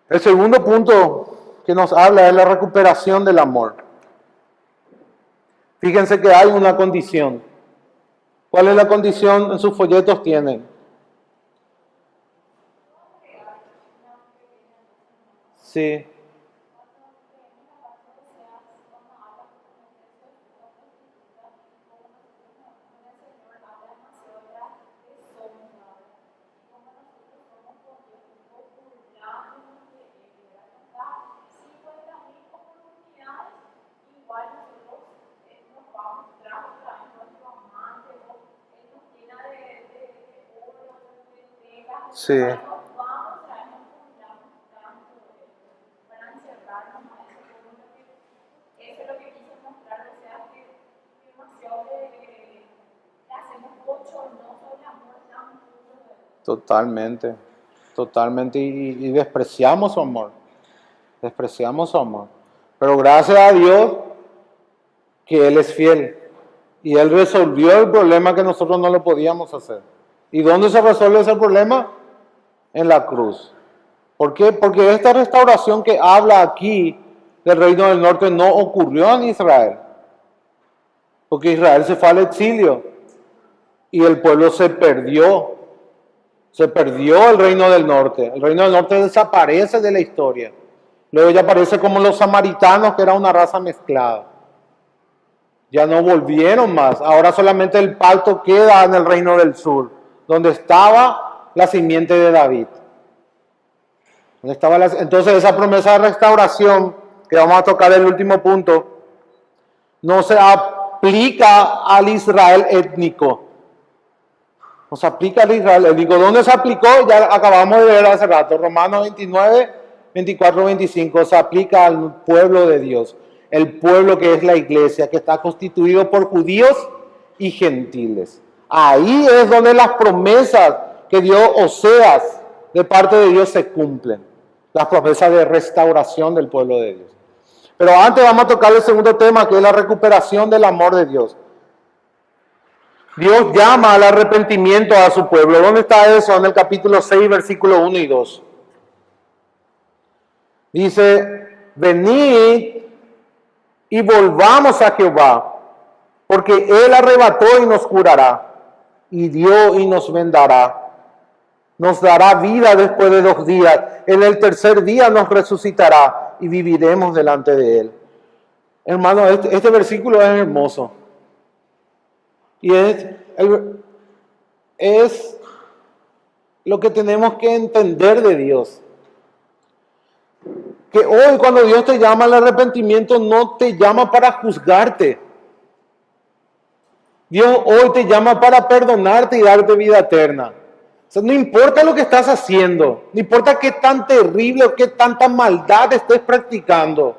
Speaker 2: El segundo punto que nos habla es la recuperación del amor. Fíjense que hay una condición. ¿Cuál es la condición? En sus folletos tienen. Sí. Sí. Totalmente, totalmente. Y despreciamos su amor. Despreciamos su amor. Pero gracias a Dios que Él es fiel. Y Él resolvió el problema que nosotros no lo podíamos hacer. ¿Y dónde se resuelve ese problema? En la cruz. ¿Por qué? Porque esta restauración que habla aquí del Reino del Norte no ocurrió en Israel. Porque Israel se fue al exilio y el pueblo se perdió. Se perdió el Reino del Norte. El Reino del Norte desaparece de la historia. Luego ya aparece como los samaritanos, que era una raza mezclada. Ya no volvieron más. Ahora solamente el pacto queda en el Reino del Sur, donde estaba la simiente de David. Entonces esa promesa de restauración, que vamos a tocar el último punto, no se aplica al Israel étnico. No se aplica al Israel étnico. ¿Dónde se aplicó? Ya acabamos de ver hace rato. Romanos 29, 24, 25. Se aplica al pueblo de Dios. El pueblo que es la iglesia, que está constituido por judíos y gentiles. Ahí es donde las promesas que dio Oseas de parte de Dios se cumplen. Las promesas de restauración del pueblo de Dios. Pero antes vamos a tocar el segundo tema, que es la recuperación del amor de Dios. Dios llama al arrepentimiento a su pueblo. ¿Dónde está eso? En el capítulo 6, versículo 1 y 2. Dice, venid y volvamos a Jehová, porque Él arrebató y nos curará, y dio y nos vendará. Nos dará vida después de 2 días. En el tercer día nos resucitará y viviremos delante de Él. Hermano, este versículo es hermoso. Y es lo que tenemos que entender de Dios. Que hoy cuando Dios te llama al arrepentimiento, no te llama para juzgarte. Dios hoy te llama para perdonarte y darte vida eterna. O sea, no importa lo que estás haciendo, no importa qué tan terrible o qué tanta maldad estés practicando.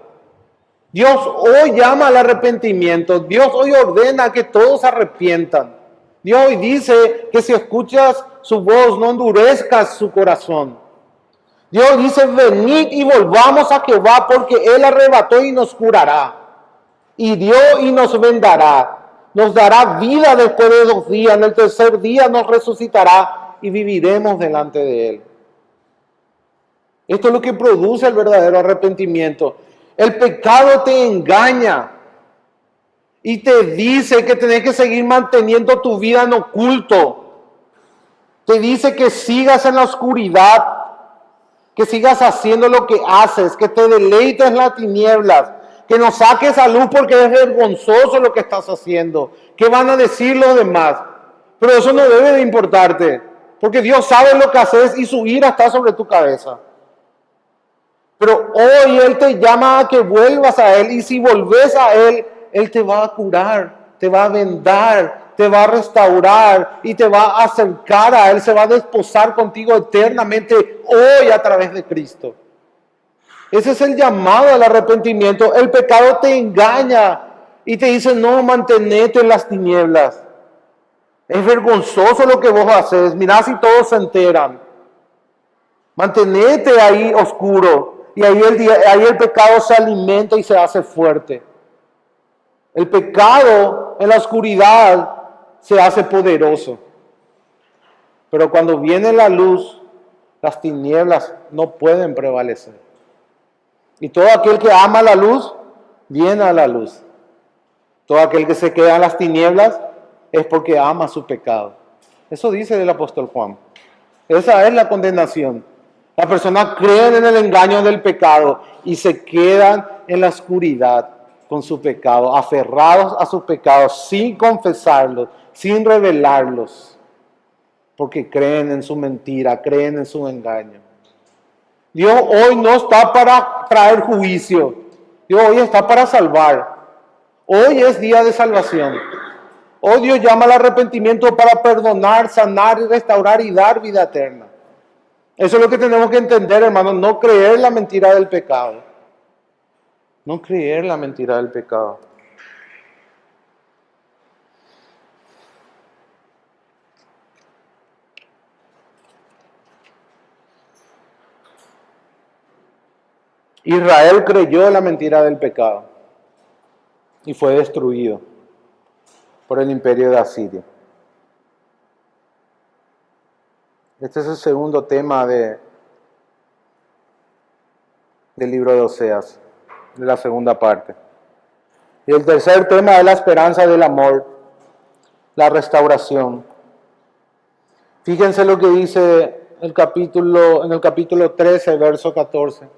Speaker 2: Dios hoy llama al arrepentimiento. Dios hoy ordena que todos se arrepientan. Dios hoy dice que si escuchas su voz, no endurezcas su corazón. Dios dice, venid y volvamos a Jehová, porque Él arrebató y nos curará. Y dio y nos vendará. Nos dará vida después de 2 días. En el tercer día nos resucitará y viviremos delante de Él. Esto es lo que produce el verdadero arrepentimiento. El pecado te engaña. y te dice que tenés que seguir manteniendo tu vida en oculto. Te dice que sigas en la oscuridad, que sigas haciendo lo que haces, que te deleites en las tinieblas, que no saques a luz porque es vergonzoso lo que estás haciendo. ¿Qué van a decir los demás? Pero eso no debe de importarte, porque Dios sabe lo que haces y su ira está sobre tu cabeza. Pero hoy Él te llama a que vuelvas a Él, y si volves a Él, Él te va a curar, te va a vendar, te va a restaurar y te va a acercar a Él, se va a desposar contigo eternamente hoy a través de Cristo. Ese es el llamado al arrepentimiento. El pecado te engaña y te dice, no, mantenete en las tinieblas. Es vergonzoso lo que vos haces, mirá si todos se enteran. Mantenete ahí oscuro y ahí el pecado se alimenta y se hace fuerte. El pecado en la oscuridad se hace poderoso. Pero cuando viene la luz, las tinieblas no pueden prevalecer. Y todo aquel que ama la luz, viene a la luz. Todo aquel que se queda en las tinieblas es porque ama su pecado. Eso dice el apóstol Juan. Esa es la condenación. Las personas creen en el engaño del pecado y se quedan en la oscuridad con su pecado, aferrados a sus pecados, sin confesarlos, sin revelarlos, porque creen en su mentira, creen en su engaño. Dios hoy no está para traer juicio, Dios hoy está para salvar. Hoy es día de salvación. Hoy Dios llama al arrepentimiento para perdonar, sanar, restaurar y dar vida eterna. Eso es lo que tenemos que entender, hermanos, no creer la mentira del pecado. No creer la mentira del pecado. Israel creyó la mentira del pecado y fue destruido por el imperio de Asiria. Este es el segundo tema del libro de Oseas, de la segunda parte. Y el tercer tema es la esperanza del amor, la restauración. Fíjense lo que dice en el capítulo 13, verso 14.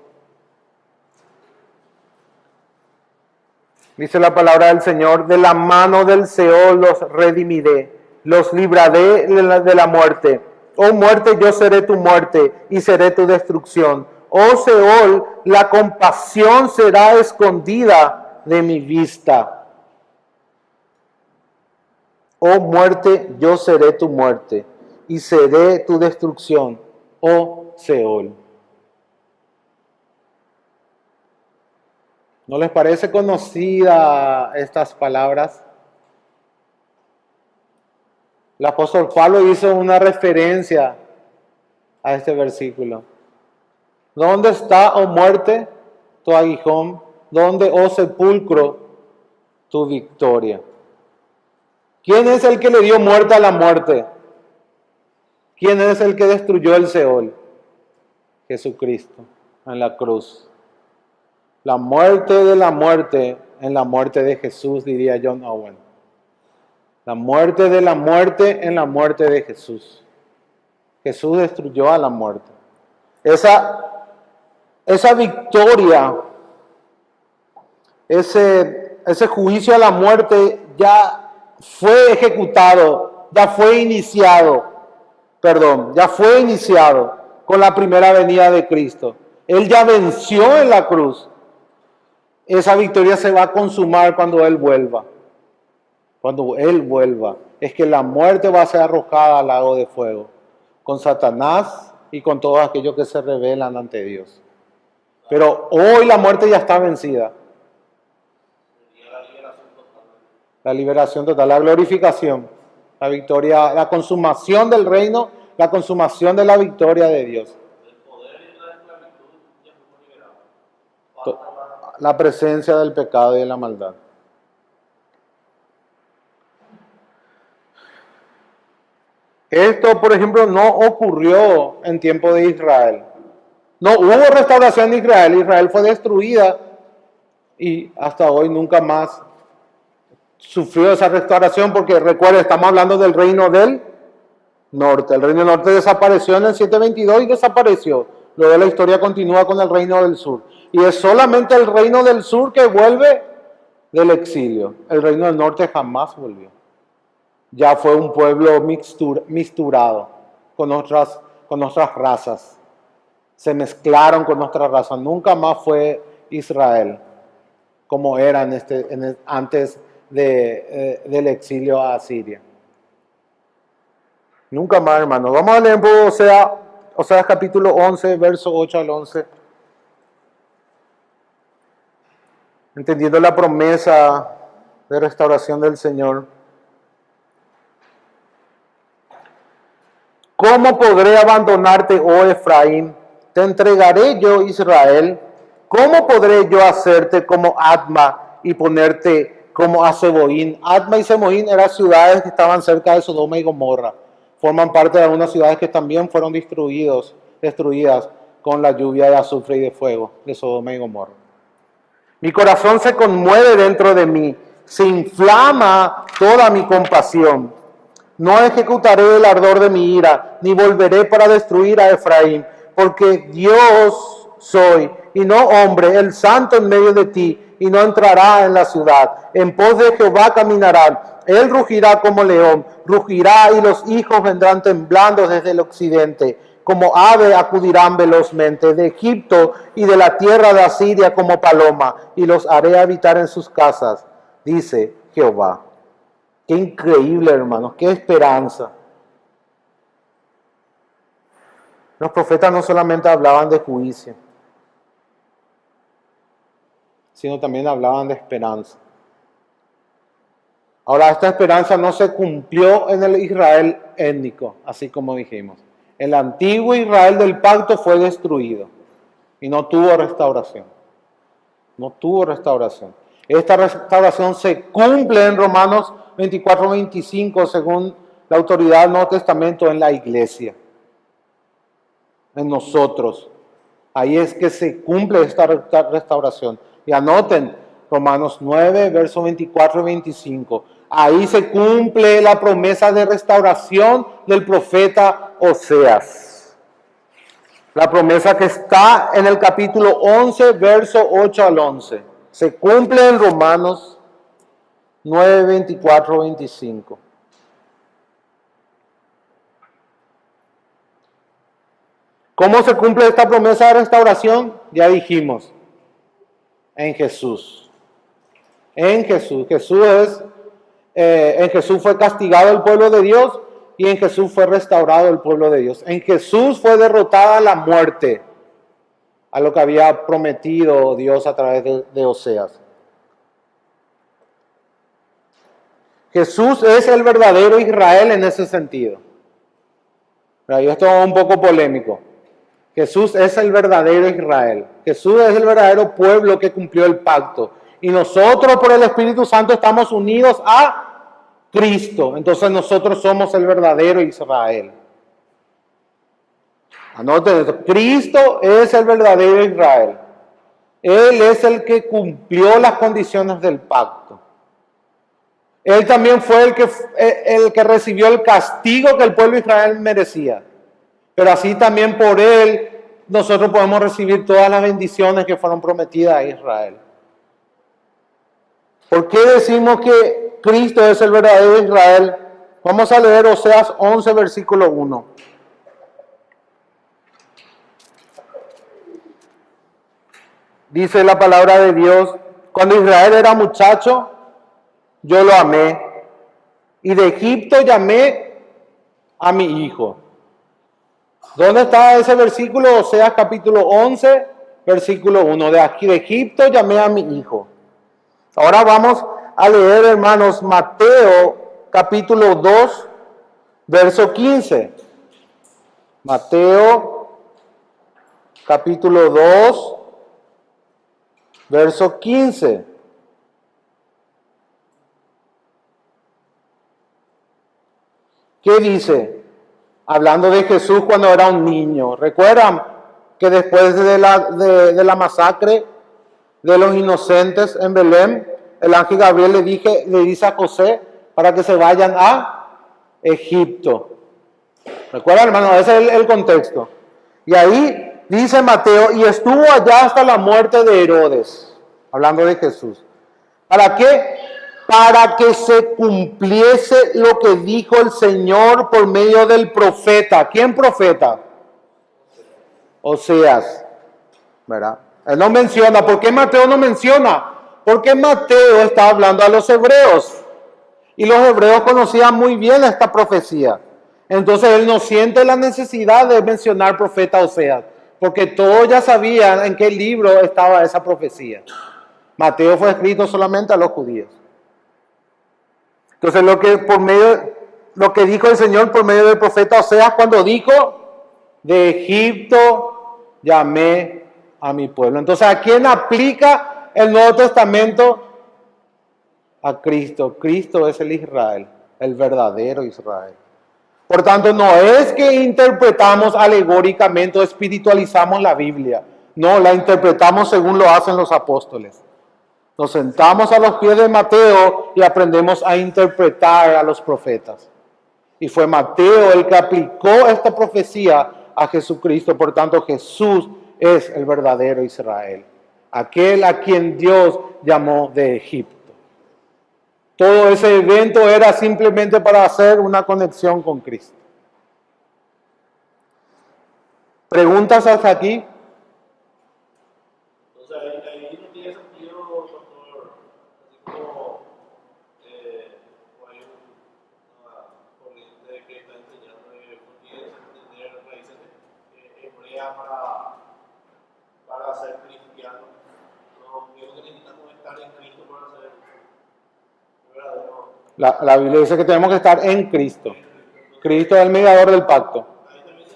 Speaker 2: Dice la palabra del Señor, de la mano del Seol los redimiré, los libraré de la muerte. Oh muerte, yo seré tu muerte y seré tu destrucción. Oh Seol, la compasión será escondida de mi vista. Oh muerte, yo seré tu muerte y seré tu destrucción. Oh Seol. ¿No les parece conocida estas palabras? El apóstol Pablo hizo una referencia a este versículo. ¿Dónde está, oh muerte, tu aguijón? ¿Dónde, oh sepulcro, tu victoria? ¿Quién es el que le dio muerte a la muerte? ¿Quién es el que destruyó el Seol? Jesucristo, en la cruz. La muerte de la muerte en la muerte de Jesús, diría John Owen. La muerte de la muerte en la muerte de Jesús. Jesús destruyó a la muerte. Esa victoria, ese juicio a la muerte ya fue ejecutado, ya fue iniciado con la primera venida de Cristo. Él ya venció en la cruz. Esa victoria se va a consumar cuando Él vuelva. Cuando Él vuelva, es que la muerte va a ser arrojada al lago de fuego, con Satanás y con todos aquellos que se rebelan ante Dios. Pero hoy la muerte ya está vencida. La liberación total, la glorificación, la victoria, la consumación del reino, la consumación de la victoria de Dios. La presencia del pecado y de la maldad. Esto, por ejemplo, no ocurrió en tiempo de Israel. No hubo restauración de Israel. Israel fue destruida y hasta hoy nunca más sufrió esa restauración, porque recuerden, estamos hablando del reino del norte. El reino del norte desapareció en el 722 y desapareció. Luego la historia continúa con el reino del sur. Y es solamente el reino del sur que vuelve del exilio. El reino del norte jamás volvió. Ya fue un pueblo mixturado con otras razas. Se mezclaron con nuestra raza. Nunca más fue Israel como era antes del exilio a Asiria. Nunca más, hermanos. Vamos a leer un poco Oseas capítulo 11, verso 8 al 11. Entendiendo la promesa de restauración del Señor. ¿Cómo podré abandonarte, oh Efraín? Te entregaré yo, Israel. ¿Cómo podré yo hacerte como Adma y ponerte como a Seboín? Adma y Seboín eran ciudades que estaban cerca de Sodoma y Gomorra. Forman parte de algunas ciudades que también fueron destruidas con la lluvia de azufre y de fuego de Sodoma y Gomorra. Mi corazón se conmueve dentro de mí, se inflama toda mi compasión. No ejecutaré el ardor de mi ira, ni volveré para destruir a Efraín, porque Dios soy, y no hombre, el santo en medio de ti, y no entrará en la ciudad. En pos de Jehová caminarán, él rugirá como león, rugirá y los hijos vendrán temblando desde el occidente. Como ave acudirán velozmente de Egipto y de la tierra de Asiria como paloma, y los haré habitar en sus casas, dice Jehová. Qué increíble, hermanos, qué esperanza. Los profetas no solamente hablaban de juicio, sino también hablaban de esperanza. Ahora, esta esperanza no se cumplió en el Israel étnico, así como dijimos. El antiguo Israel del pacto fue destruido y no tuvo restauración. No tuvo restauración. Esta restauración se cumple en Romanos 24-25, según la autoridad del Nuevo Testamento, en la iglesia, en nosotros. Ahí es que se cumple esta restauración. Y anoten Romanos 9, versos 24 y 25. Ahí se cumple la promesa de restauración del profeta Oseas. La promesa que está en el capítulo 11, verso 8 al 11. Se cumple en Romanos 9, 24, 25. ¿Cómo se cumple esta promesa de restauración? Ya dijimos, en Jesús. En Jesús. En Jesús fue castigado el pueblo de Dios y en Jesús fue restaurado el pueblo de Dios. En Jesús fue derrotada la muerte, a lo que había prometido Dios a través de Oseas. Jesús es el verdadero Israel en ese sentido. Y esto es un poco polémico. Jesús es el verdadero Israel. Jesús es el verdadero pueblo que cumplió el pacto. Y nosotros por el Espíritu Santo estamos unidos a Cristo. Entonces nosotros somos el verdadero Israel. Anoten esto. Cristo es el verdadero Israel. Él es el que cumplió las condiciones del pacto. Él también fue el que recibió el castigo que el pueblo de Israel merecía. Pero así también por Él nosotros podemos recibir todas las bendiciones que fueron prometidas a Israel. ¿Por qué decimos que Cristo es el verdadero Israel? Vamos a leer Oseas 11, versículo 1. Dice la palabra de Dios: cuando Israel era muchacho, yo lo amé, y de Egipto llamé a mi hijo. ¿Dónde está ese versículo? Oseas capítulo 11, versículo 1. De Egipto llamé a mi hijo. Ahora vamos a leer, hermanos, Mateo capítulo 2, verso 15. Mateo capítulo 2, verso 15. ¿Qué dice? Hablando de Jesús cuando era un niño. ¿Recuerdan que después de la masacre de los inocentes en Belén, el ángel Gabriel le dice a José para que se vayan a Egipto. ¿Recuerdan, hermano? Ese es el contexto. Y ahí dice Mateo, y estuvo allá hasta la muerte de Herodes, hablando de Jesús. ¿Para qué? Para que se cumpliese lo que dijo el Señor por medio del profeta. ¿Quién profeta? Oseas, ¿verdad? Él no menciona. ¿Por qué Mateo no menciona? Porque Mateo está hablando a los hebreos. Y los hebreos conocían muy bien esta profecía. Entonces él no siente la necesidad de mencionar profeta Oseas, porque todos ya sabían en qué libro estaba esa profecía. Mateo fue escrito solamente a los judíos. Entonces lo que dijo el Señor por medio del profeta Oseas cuando dijo, de Egipto llamé a mi pueblo. Entonces, ¿a quién aplica el Nuevo Testamento? A Cristo. Cristo es el Israel, el verdadero Israel. Por tanto, no es que interpretamos alegóricamente o espiritualizamos la Biblia. No, la interpretamos según lo hacen los apóstoles. Nos sentamos a los pies de Mateo y aprendemos a interpretar a los profetas. Y fue Mateo el que aplicó esta profecía a Jesucristo. Por tanto, Jesús es el verdadero Israel, aquel a quien Dios llamó de Egipto. Todo ese evento era simplemente para hacer una conexión con Cristo. ¿Preguntas hasta aquí?
Speaker 3: O sea, ahí no tiene sentido, doctor, así como hay una corriente que está enseñando que no tiene tener raíces hebreas para ser cristiano. No, yo creo que necesitamos estar en Cristo para ser verdadero.
Speaker 2: La Biblia dice que tenemos que estar en Cristo. Cristo es el mediador del pacto.
Speaker 3: Ahí también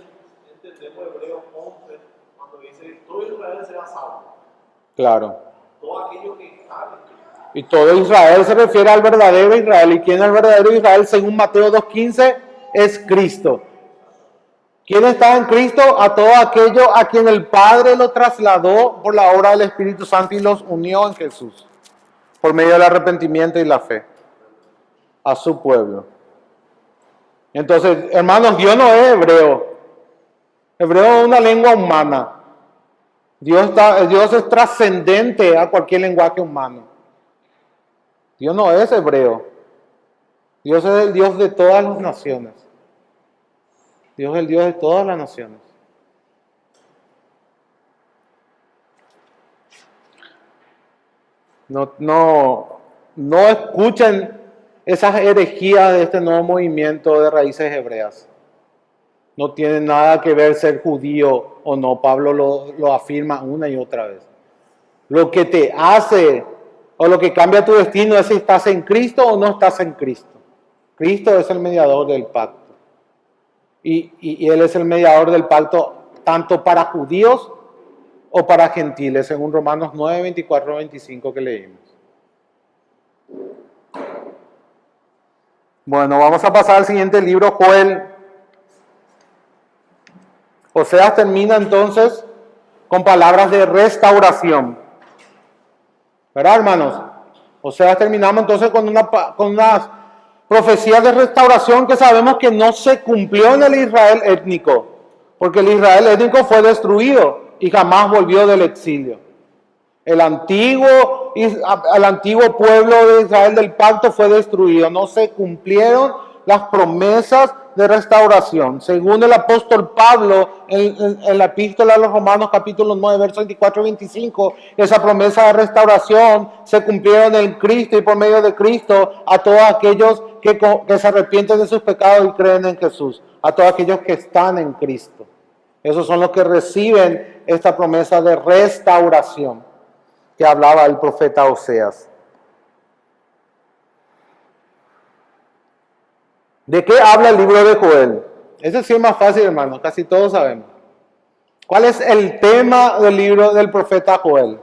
Speaker 3: entendemos Hebreos 11, cuando dice, todo Israel será salvo.
Speaker 2: Claro.
Speaker 3: Todo aquello que está en Cristo.
Speaker 2: Y todo Israel se refiere al verdadero Israel. ¿Y quién es el verdadero Israel? Según Mateo 2.15, es Cristo. ¿Quién está en Cristo? A todo aquello a quien el Padre lo trasladó por la obra del Espíritu Santo y los unió en Jesús, por medio del arrepentimiento y la fe, a su pueblo. Entonces, hermanos, Dios no es hebreo. Hebreo es una lengua humana. Dios es trascendente a cualquier lenguaje humano. Dios no es hebreo. Dios es el Dios de todas las naciones. Dios es el Dios de todas las naciones. No escuchen esas herejías de este nuevo movimiento de raíces hebreas. No tiene nada que ver ser judío o no. Pablo lo afirma una y otra vez. Lo que te hace o lo que cambia tu destino es si estás en Cristo o no estás en Cristo. Cristo es el mediador del pacto. Y Él es el mediador del pacto tanto para judíos o para gentiles, según Romanos 9, 24, 25 que leímos. Bueno, vamos a pasar al siguiente libro, Joel. Oseas termina entonces con palabras de restauración. ¿Verdad, hermanos? Oseas terminamos entonces con unas profecías de restauración que sabemos que no se cumplió en el Israel étnico, porque el Israel étnico fue destruido y jamás volvió del exilio. El antiguo pueblo de Israel del pacto fue destruido. No se cumplieron las promesas de restauración. Según el apóstol Pablo en la epístola a los Romanos capítulo 9, versos 24 y 25, esa promesa de restauración se cumplieron en Cristo y por medio de Cristo a todos aquellos que se arrepienten de sus pecados y creen en Jesús, a todos aquellos que están en Cristo. Esos son los que reciben esta promesa de restauración que hablaba el profeta Oseas. ¿De qué habla el libro de Joel? Ese sí es más fácil, hermano, casi todos sabemos. ¿Cuál es el tema del libro del profeta Joel?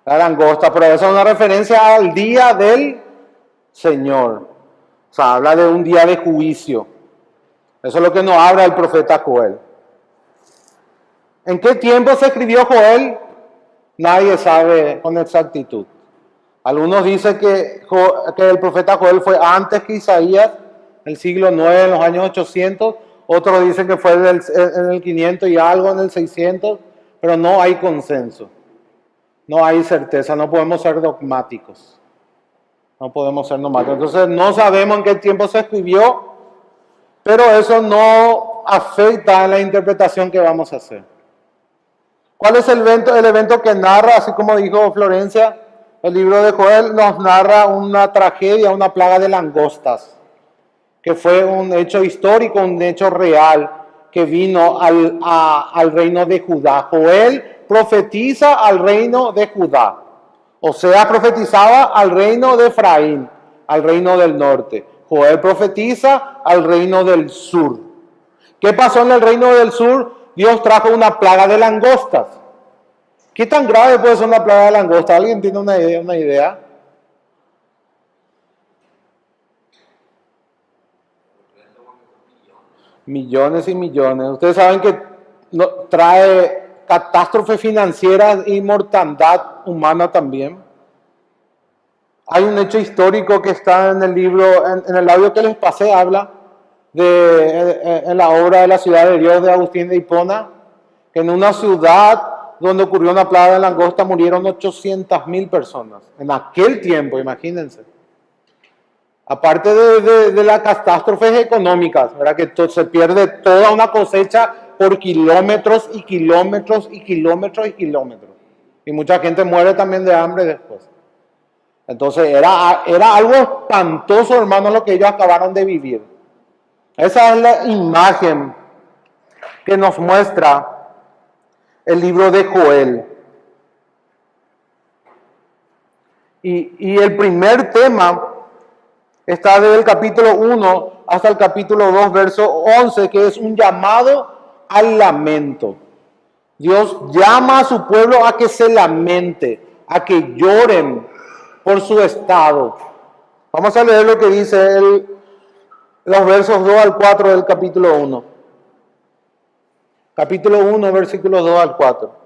Speaker 2: La langosta, pero eso es una referencia al día del Señor. O sea, habla de un día de juicio. Eso es lo que nos habla el profeta Joel. ¿En qué tiempo se escribió Joel? Nadie sabe con exactitud. Algunos dicen que el profeta Joel fue antes que Isaías, el siglo 9, en los años 800. Otros dicen que fue en el 500 y algo, en el 600. Pero no hay consenso. No hay certeza. No podemos ser dogmáticos. No podemos ser dogmáticos. Entonces no sabemos en qué tiempo se escribió, pero eso no afecta en la interpretación que vamos a hacer. ¿Cuál es el evento que narra, así como dijo Florencia? El libro de Joel nos narra una tragedia, una plaga de langostas, que fue un hecho histórico, un hecho real, que vino al reino de Judá. Joel profetiza al reino de Judá. O sea, profetizaba al reino de Efraín, al reino del norte. Joel profetiza al reino del sur. ¿Qué pasó en el reino del sur? Dios trajo una plaga de langostas. ¿Qué tan grave puede ser una plaga de langostas? ¿Alguien tiene una idea? Millones y millones. Ustedes saben que trae catástrofes financieras y mortandad humana también. Hay un hecho histórico que está en el libro, en el audio que les pasé, habla en la obra de la ciudad de Dios de Agustín de Hipona, que en una ciudad donde ocurrió una plaga de langosta murieron 800,000 personas. En aquel tiempo, imagínense. Aparte de las catástrofes económicas, ¿verdad? Que se pierde toda una cosecha por kilómetros y kilómetros y kilómetros y kilómetros. Y mucha gente muere también de hambre después. Entonces era algo espantoso, hermano, lo que ellos acabaron de vivir. Esa es la imagen que nos muestra el libro de Joel. Y el primer tema está desde el capítulo 1 hasta el capítulo 2, verso 11, que es un llamado al lamento. Dios llama a su pueblo a que se lamente, a que lloren por su estado. Vamos a leer lo que dice los versos 2 al 4 del capítulo 1. Capítulo 1, versículos 2 al 4.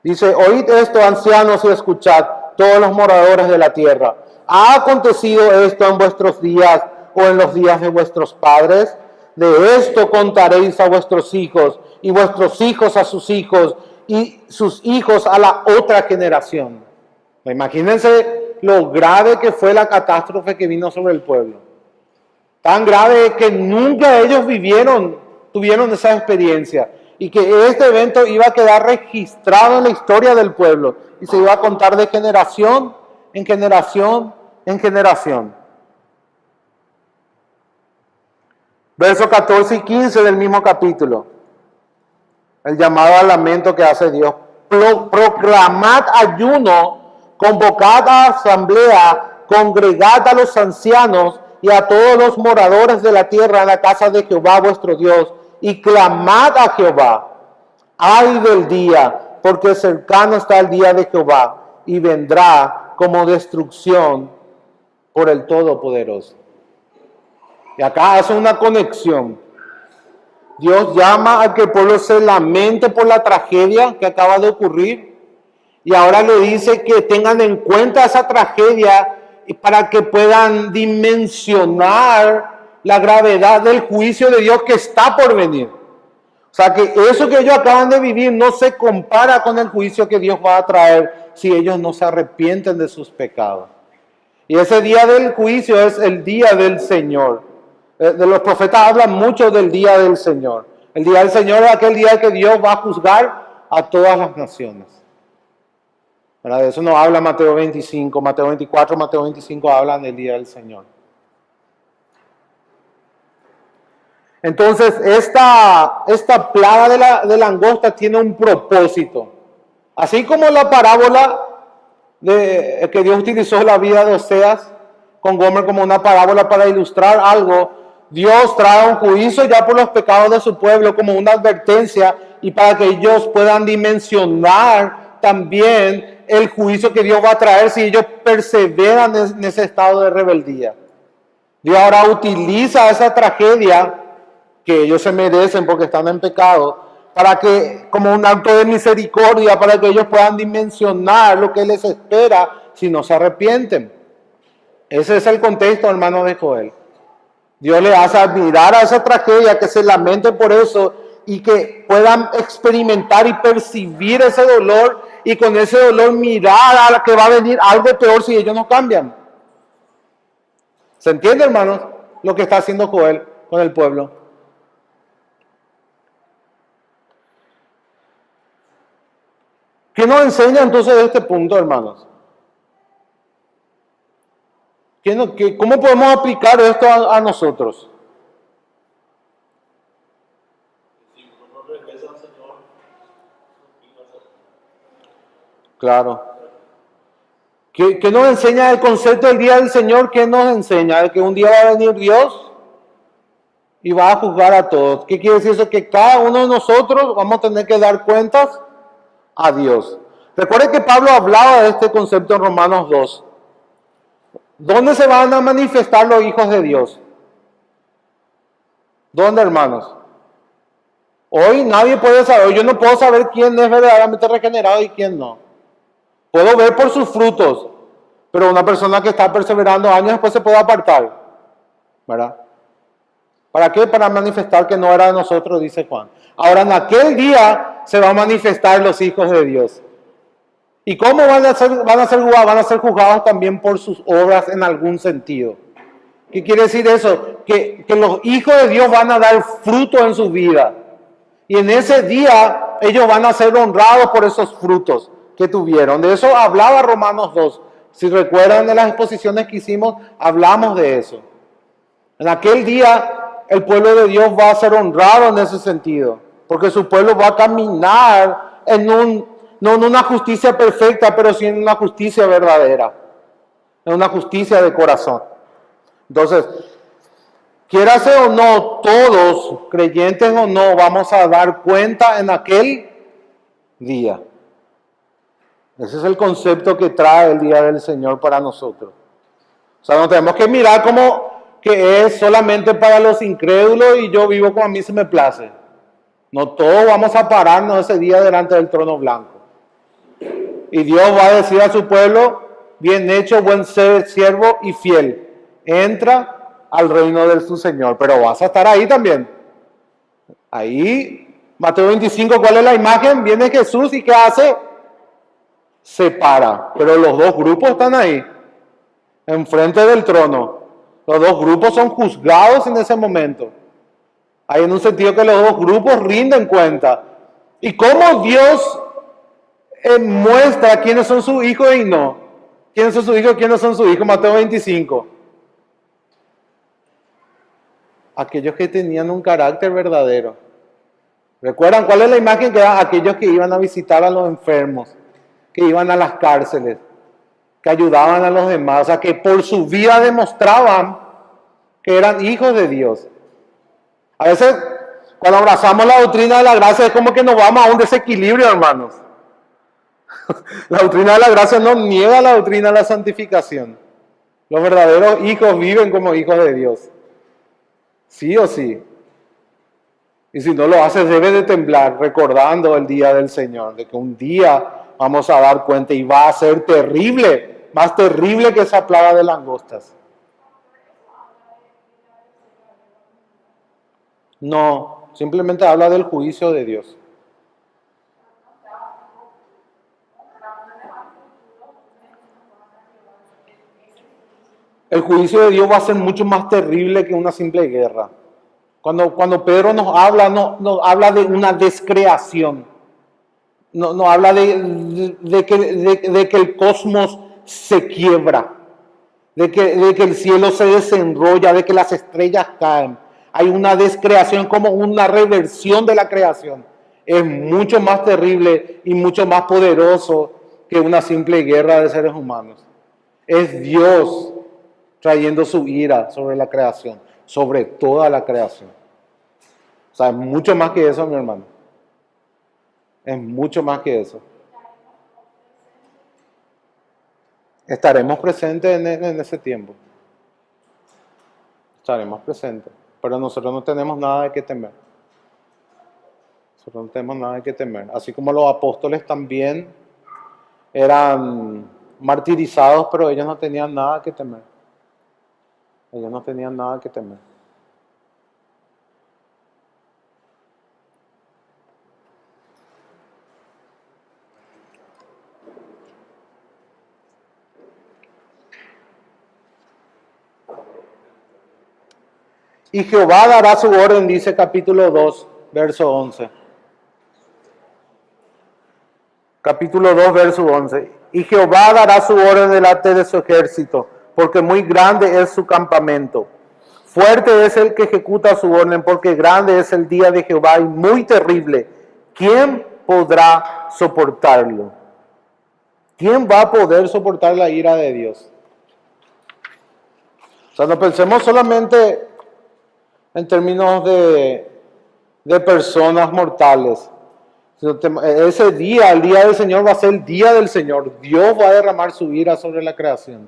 Speaker 2: Dice, oíd esto, ancianos, y escuchad, todos los moradores de la tierra. ¿Ha acontecido esto en vuestros días o en los días de vuestros padres? De esto contaréis a vuestros hijos, y vuestros hijos a sus hijos, y sus hijos a la otra generación. Imagínense lo grave que fue la catástrofe que vino sobre el pueblo. Tan grave que nunca ellos tuvieron esa experiencia. Y que este evento iba a quedar registrado en la historia del pueblo. Y se iba a contar de generación en generación en generación. Versos 14 y 15 del mismo capítulo. El llamado al lamento que hace Dios. Proclamad ayuno, convocad a asamblea, congregad a los ancianos y a todos los moradores de la tierra en la casa de Jehová vuestro Dios, y clamad a Jehová. Ay del día, porque cercano está el día de Jehová, y vendrá como destrucción por el Todopoderoso. Y acá hace una conexión. Dios llama a que el pueblo se lamente por la tragedia que acaba de ocurrir, y ahora le dice que tengan en cuenta esa tragedia para que puedan dimensionar la gravedad del juicio de Dios que está por venir. O sea que eso que ellos acaban de vivir no se compara con el juicio que Dios va a traer si ellos no se arrepienten de sus pecados. Y ese día del juicio es el día del Señor. De los profetas hablan mucho del día del Señor. El día del Señor es aquel día que Dios va a juzgar a todas las naciones. ¿Verdad? De eso no habla Mateo 25, Mateo 24, Mateo 25 hablan del día del Señor. Entonces, esta plaga de langosta tiene un propósito. Así como la parábola que Dios utilizó la vida de Oseas con Gomer como una parábola para ilustrar algo, Dios trae un juicio ya por los pecados de su pueblo como una advertencia y para que ellos puedan dimensionar también el juicio que Dios va a traer si ellos perseveran en ese estado de rebeldía. Dios ahora utiliza esa tragedia que ellos se merecen porque están en pecado, para que, como un acto de misericordia, para que ellos puedan dimensionar lo que les espera si no se arrepienten. Ese es el contexto, hermano, de Joel. Dios le hace admirar a esa tragedia, que se lamente por eso y que puedan experimentar y percibir ese dolor y con ese dolor mirar a la que va a venir algo peor si ellos no cambian. ¿Se entiende, hermanos, lo que está haciendo Joel con el pueblo? ¿Qué nos enseña entonces de este punto, hermanos? ¿Cómo podemos aplicar esto a nosotros?
Speaker 3: Si uno no regresa al Señor,
Speaker 2: Claro. ¿Qué nos enseña el concepto del día del Señor? ¿Qué nos enseña? De que un día va a venir Dios y va a juzgar a todos. ¿Qué quiere decir eso? Que cada uno de nosotros vamos a tener que dar cuentas a Dios. Recuerden que Pablo hablaba de este concepto en Romanos 2. ¿Dónde se van a manifestar los hijos de Dios? ¿Dónde, hermanos? Hoy nadie puede saber, yo no puedo saber quién es verdaderamente regenerado y quién no. Puedo ver por sus frutos, pero una persona que está perseverando años después se puede apartar, ¿verdad? ¿Para qué? Para manifestar que no era de nosotros, dice Juan. Ahora en aquel día se van a manifestar los hijos de Dios. ¿Y cómo van a ser juzgados? Van a ser juzgados también por sus obras en algún sentido. ¿Qué quiere decir eso? Que los hijos de Dios van a dar fruto en su vida. Y en ese día ellos van a ser honrados por esos frutos que tuvieron. De eso hablaba Romanos 2. Si recuerdan de las exposiciones que hicimos, hablamos de eso. En aquel día el pueblo de Dios va a ser honrado en ese sentido. Porque su pueblo va a caminar no en una justicia perfecta, pero sí en una justicia verdadera. En una justicia de corazón. Entonces, quiérase o no, todos, creyentes o no, vamos a dar cuenta en aquel día. Ese es el concepto que trae el día del Señor para nosotros. O sea, no tenemos que mirar como que es solamente para los incrédulos y yo vivo como a mí se me place. No, todos vamos a pararnos ese día delante del trono blanco. Y Dios va a decir a su pueblo, bien hecho, buen siervo y fiel. Entra al reino de su Señor, pero vas a estar ahí también. Ahí, Mateo 25, ¿cuál es la imagen? Viene Jesús y ¿qué hace? Se para, pero los dos grupos están ahí, enfrente del trono. Los dos grupos son juzgados en ese momento. Hay en un sentido que los dos grupos rinden cuenta. ¿Y cómo Dios muestra quiénes son sus hijos y no? ¿Quiénes son sus hijos y quiénes son sus hijos? Mateo 25. Aquellos que tenían un carácter verdadero. ¿Recuerdan cuál es la imagen que dan? Aquellos que iban a visitar a los enfermos, que iban a las cárceles, que ayudaban a los demás, o sea, que por su vida demostraban que eran hijos de Dios. A veces, cuando abrazamos la doctrina de la gracia, es como que nos vamos a un desequilibrio, hermanos. La doctrina de la gracia no niega la doctrina de la santificación. Los verdaderos hijos viven como hijos de Dios. Sí o sí. Y si no lo haces, debes de temblar recordando el día del Señor, de que un día vamos a dar cuenta y va a ser terrible, más terrible que esa plaga de langostas. No, simplemente habla del juicio de Dios. El juicio de Dios va a ser mucho más terrible que una simple guerra. Cuando Pedro nos habla de una descreación. No habla de que el cosmos se quiebra, de que el cielo se desenrolla, de que las estrellas caen. Hay una descreación, como una reversión de la creación. Es mucho más terrible y mucho más poderoso que una simple guerra de seres humanos. Es Dios trayendo su ira sobre la creación, sobre toda la creación. O sea, es mucho más que eso, mi hermano. Es mucho más que eso. Estaremos presentes en ese tiempo. Estaremos presentes. Pero nosotros no tenemos nada de qué temer. Nosotros no tenemos nada de qué temer. Así como los apóstoles también eran martirizados, pero ellos no tenían nada que temer. Ellos no tenían nada que temer. Y Jehová dará su orden, dice capítulo 2, verso 11. Capítulo 2, verso 11. Y Jehová dará su orden delante de su ejército, porque muy grande es su campamento. Fuerte es el que ejecuta su orden, porque grande es el día de Jehová y muy terrible. ¿Quién podrá soportarlo? ¿Quién va a poder soportar la ira de Dios? O sea, no pensemos solamente en términos de personas mortales. Ese día, el día del Señor, va a ser el día del Señor. Dios va a derramar su ira sobre la creación.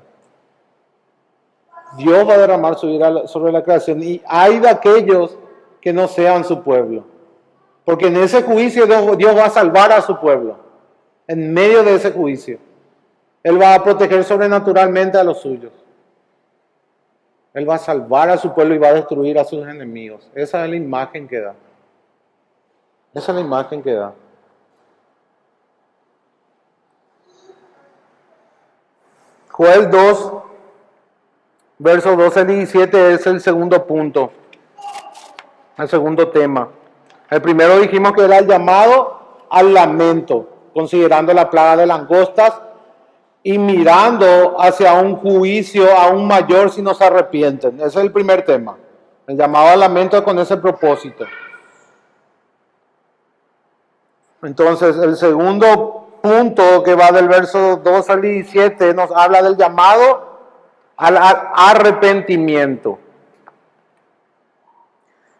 Speaker 2: Dios va a derramar su ira sobre la creación. Y hay de aquellos que no sean su pueblo. Porque en ese juicio Dios va a salvar a su pueblo. En medio de ese juicio. Él va a proteger sobrenaturalmente a los suyos. Él va a salvar a su pueblo y va a destruir a sus enemigos. Esa es la imagen que da. Esa es la imagen que da. Joel 2, versos 12 al 17 es el segundo punto. El segundo tema. El primero dijimos que era el llamado al lamento, considerando la plaga de langostas y mirando hacia un juicio aún mayor si no se arrepienten. Ese es el primer tema. El llamado al lamento con ese propósito. Entonces, el segundo punto que va del verso 2 al 17 nos habla del llamado al arrepentimiento.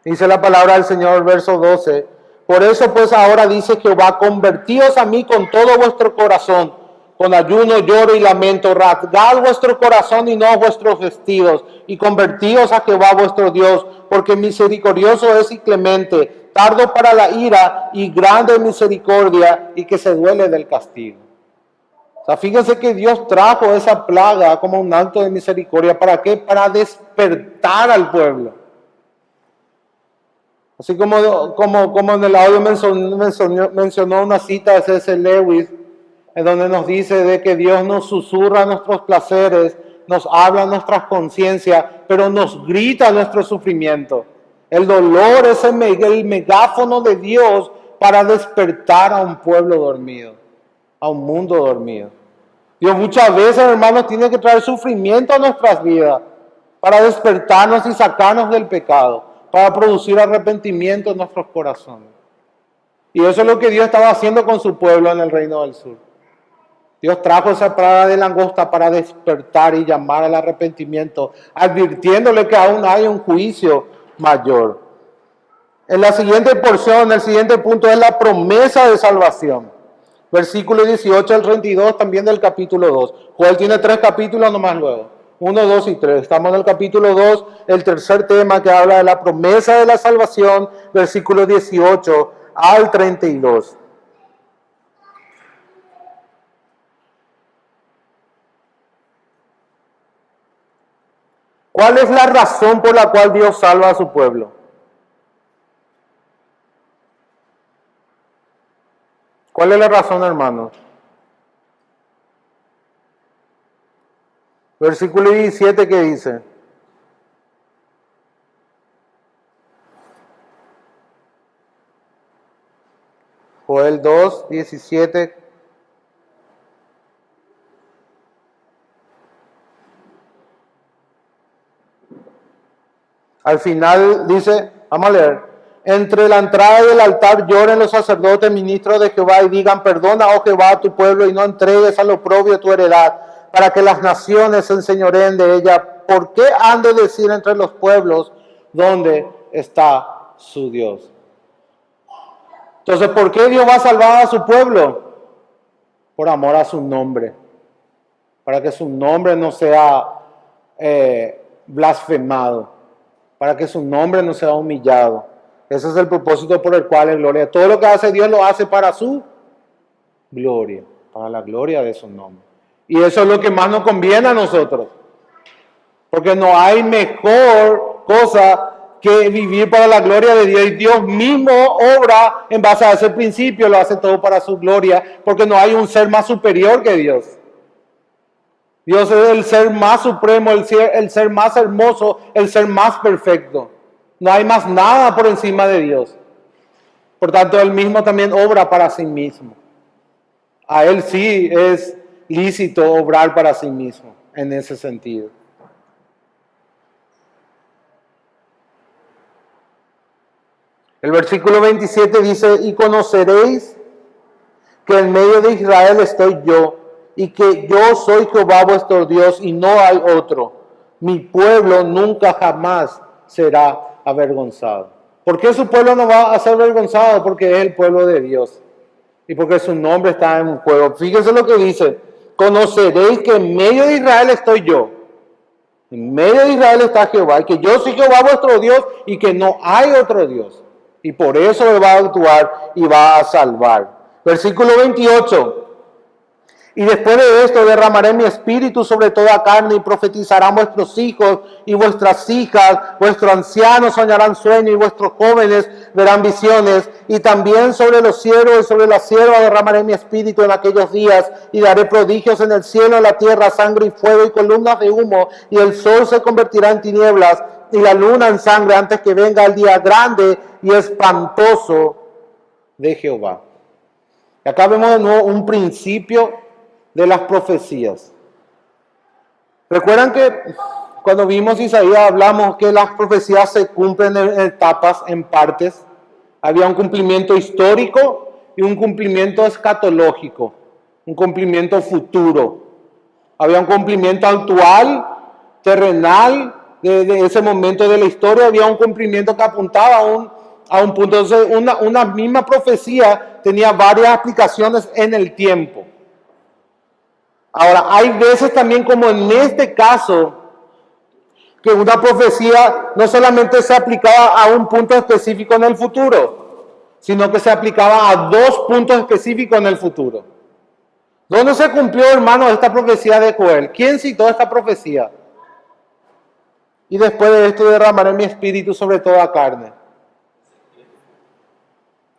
Speaker 2: Dice la palabra del Señor, verso 12. Por eso pues ahora dice Jehová, convertíos a mí con todo vuestro corazón, con ayuno, lloro y lamento, rasgad vuestro corazón y no vuestros vestidos, y convertíos a Jehová vuestro Dios, porque misericordioso es y clemente, tardo para la ira y grande misericordia, y que se duele del castigo. O sea, fíjense que Dios trajo esa plaga como un acto de misericordia. ¿Para qué? Para despertar al pueblo. Así como en el audio mencionó una cita de C.S. Lewis, en donde nos dice de que Dios nos susurra nuestros placeres, nos habla nuestras conciencias, pero nos grita nuestro sufrimiento. El dolor es el megáfono de Dios para despertar a un pueblo dormido, a un mundo dormido. Dios muchas veces, hermanos, tiene que traer sufrimiento a nuestras vidas para despertarnos y sacarnos del pecado, para producir arrepentimiento en nuestros corazones. Y eso es lo que Dios estaba haciendo con su pueblo en el reino del sur. Dios trajo esa plaga de langosta para despertar y llamar al arrepentimiento, advirtiéndole que aún hay un juicio mayor. En la siguiente porción, el siguiente punto es la promesa de salvación. Versículo 18 al 32 también del capítulo 2. Joel tiene 3 capítulos nomás luego. 1, 2 y 3. Estamos en el capítulo 2, el tercer tema que habla de la promesa de la salvación, versículo 18 al 32. ¿Cuál es la razón por la cual Dios salva a su pueblo? ¿Cuál es la razón, hermanos? Versículo 17, ¿qué dice? Joel 2, 17. Al final dice, vamos a leer. Entre la entrada y el altar lloren los sacerdotes, ministros de Jehová, y digan, perdona, oh Jehová, a tu pueblo, y no entregues al oprobio tu heredad, para que las naciones se enseñoreen de ella. ¿Por qué han de decir entre los pueblos, dónde está su Dios? Entonces, ¿por qué Dios va a salvar a su pueblo? Por amor a su nombre. para que su nombre no sea blasfemado, para que su nombre no sea humillado. Ese es el propósito por el cual es gloria. Todo lo que hace Dios lo hace para su gloria, para la gloria de su nombre. Y eso es lo que más nos conviene a nosotros, porque no hay mejor cosa que vivir para la gloria de Dios. Y Dios mismo obra en base a ese principio, lo hace todo para su gloria, porque no hay un ser más superior que Dios. Dios es el ser más supremo, el ser más hermoso, el ser más perfecto. No hay más nada por encima de Dios. Por tanto, Él mismo también obra para sí mismo. A Él sí es lícito obrar para sí mismo en ese sentido. El versículo 27 dice, y conoceréis que en medio de Israel estoy yo, y que yo soy Jehová vuestro Dios, y no hay otro. Mi pueblo nunca jamás será avergonzado. ¿Por qué su pueblo no va a ser avergonzado? Porque es el pueblo de Dios, y porque su nombre está en juego. Fíjense lo que dice, conoceréis que en medio de Israel estoy yo. En medio de Israel está Jehová, y que yo soy Jehová vuestro Dios, y que no hay otro Dios. Y por eso Él va a actuar y va a salvar. Versículo 28. Y después de esto derramaré mi espíritu sobre toda carne y profetizarán vuestros hijos y vuestras hijas, vuestros ancianos soñarán sueños y vuestros jóvenes verán visiones. Y también sobre los siervos y sobre las siervas derramaré mi espíritu en aquellos días y daré prodigios en el cielo, en la tierra, sangre y fuego y columnas de humo, y el sol se convertirá en tinieblas y la luna en sangre antes que venga el día grande y espantoso de Jehová. Y acá vemos de nuevo un principio de las profecías. Recuerdan que cuando vimos Isaías hablamos que las profecías se cumplen en etapas, en partes. Había un cumplimiento histórico y un cumplimiento escatológico, un cumplimiento futuro. Había un cumplimiento actual, terrenal, de ese momento de la historia. Había un cumplimiento que apuntaba a un punto. Entonces, una misma profecía tenía varias aplicaciones en el tiempo. Ahora, hay veces también, como en este caso, que una profecía no solamente se aplicaba a un punto específico en el futuro, sino que se aplicaba a dos puntos específicos en el futuro. ¿Dónde se cumplió, hermano, esta profecía de Joel? ¿Quién citó esta profecía? Y después de esto derramaré mi espíritu sobre toda carne.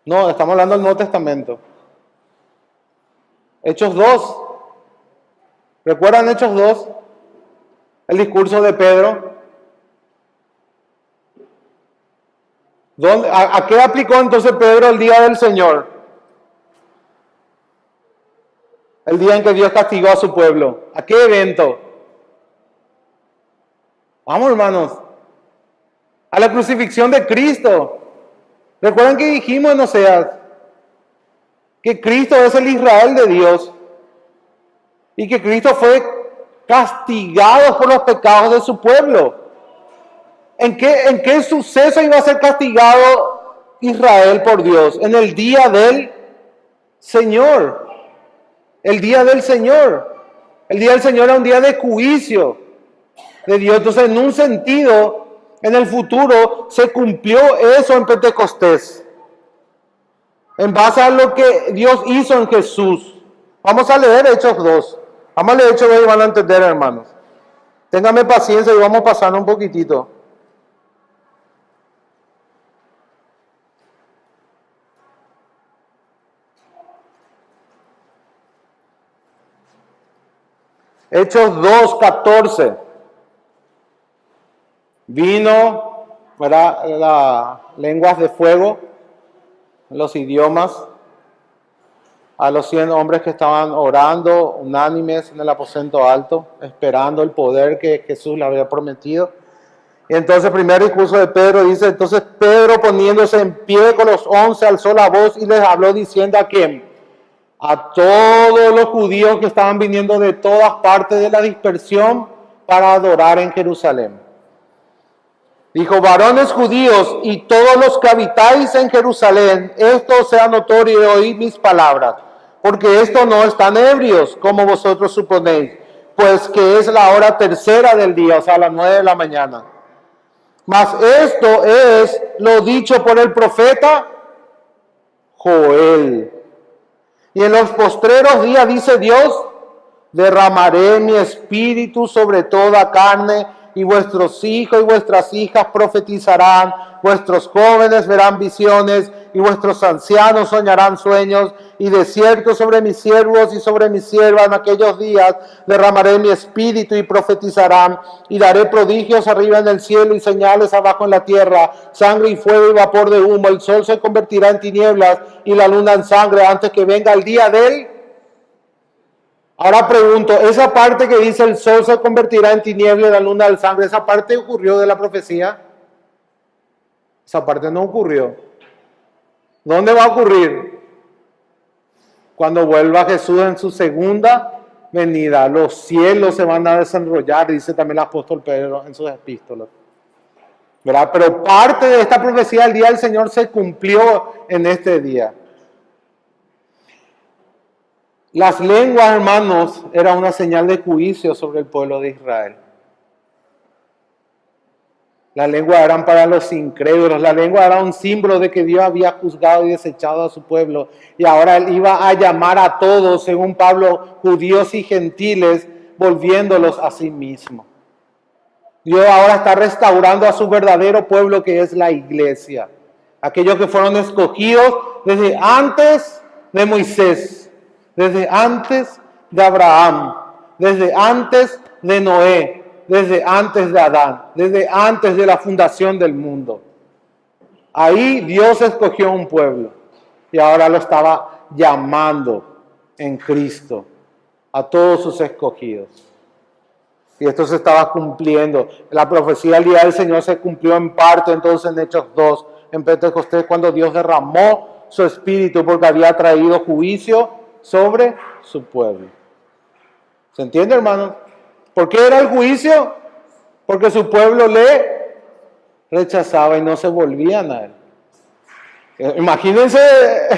Speaker 2: No, estamos hablando del Nuevo Testamento. Hechos 2. ¿Recuerdan Hechos 2? El discurso de Pedro. ¿A qué aplicó entonces Pedro el día del Señor? El día en que Dios castigó a su pueblo. ¿A qué evento? Vamos, hermanos. A la crucifixión de Cristo. ¿Recuerdan que dijimos en Oseas? Que Cristo es el Israel de Dios. Y que Cristo fue castigado por los pecados de su pueblo. ¿En qué suceso iba a ser castigado Israel por Dios? En el día del Señor. El día del Señor. El día del Señor era un día de juicio de Dios. Entonces, en un sentido, en el futuro, se cumplió eso en Pentecostés. En base a lo que Dios hizo en Jesús. Vamos a leer Hechos 2. Vamos a leer Hechos 2 y van a entender, hermanos. Ténganme paciencia y vamos pasando un poquitito. Hechos 2:14. Vino, ¿verdad? Las lenguas de fuego, los idiomas, a los 100 hombres que estaban orando, unánimes en el aposento alto, esperando el poder que Jesús le había prometido. Y entonces, el primer discurso de Pedro dice, entonces Pedro poniéndose en pie con los 11 alzó la voz y les habló diciendo ¿a quién? A todos los judíos que estaban viniendo de todas partes de la dispersión para adorar en Jerusalén. Dijo, varones judíos y todos los que habitáis en Jerusalén, esto sea notorio y oíd mis palabras, porque esto no están ebrios, como vosotros suponéis, pues que es la hora tercera del día, o sea, a las 9 de la mañana. Mas esto es lo dicho por el profeta Joel. Y en los postreros días, dice Dios, derramaré mi espíritu sobre toda carne, y vuestros hijos y vuestras hijas profetizarán, vuestros jóvenes verán visiones, y vuestros ancianos soñarán sueños, y de cierto sobre mis siervos y sobre mis siervas en aquellos días derramaré mi espíritu y profetizarán, y daré prodigios arriba en el cielo y señales abajo en la tierra, sangre y fuego y vapor de humo, el sol se convertirá en tinieblas y la luna en sangre antes que venga el día del... Ahora pregunto, esa parte que dice el sol se convertirá en tiniebla y la luna en sangre, ¿esa parte ocurrió de la profecía? Esa parte no ocurrió. ¿Dónde va a ocurrir? Cuando vuelva Jesús en su segunda venida. Los cielos se van a desenrollar, dice también el apóstol Pedro en sus epístolas. ¿Verdad? Pero parte de esta profecía del día del Señor se cumplió en este día. Las lenguas, hermanos, era una señal de juicio sobre el pueblo de Israel. Las lenguas eran para los incrédulos, la lengua era un símbolo de que Dios había juzgado y desechado a su pueblo. Y ahora Él iba a llamar a todos, según Pablo, judíos y gentiles, volviéndolos a sí mismo. Dios ahora está restaurando a su verdadero pueblo, que es la iglesia. Aquellos que fueron escogidos desde antes de Moisés, desde antes de Abraham, desde antes de Noé, desde antes de Adán, desde antes de la fundación del mundo. Ahí Dios escogió un pueblo y ahora lo estaba llamando en Cristo a todos sus escogidos. Y esto se estaba cumpliendo. La profecía del día del Señor se cumplió en parte entonces en Hechos 2, en Pentecostés, cuando Dios derramó su espíritu porque había traído juicio sobre su pueblo. ¿Se entiende, hermano? ¿Por qué era el juicio? Porque su pueblo le rechazaba y no se volvían a él. Imagínense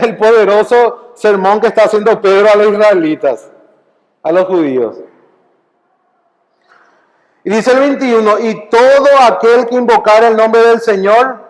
Speaker 2: el poderoso sermón que está haciendo Pedro a los israelitas, a los judíos. Y dice el 21, y todo aquel que invocar el nombre del Señor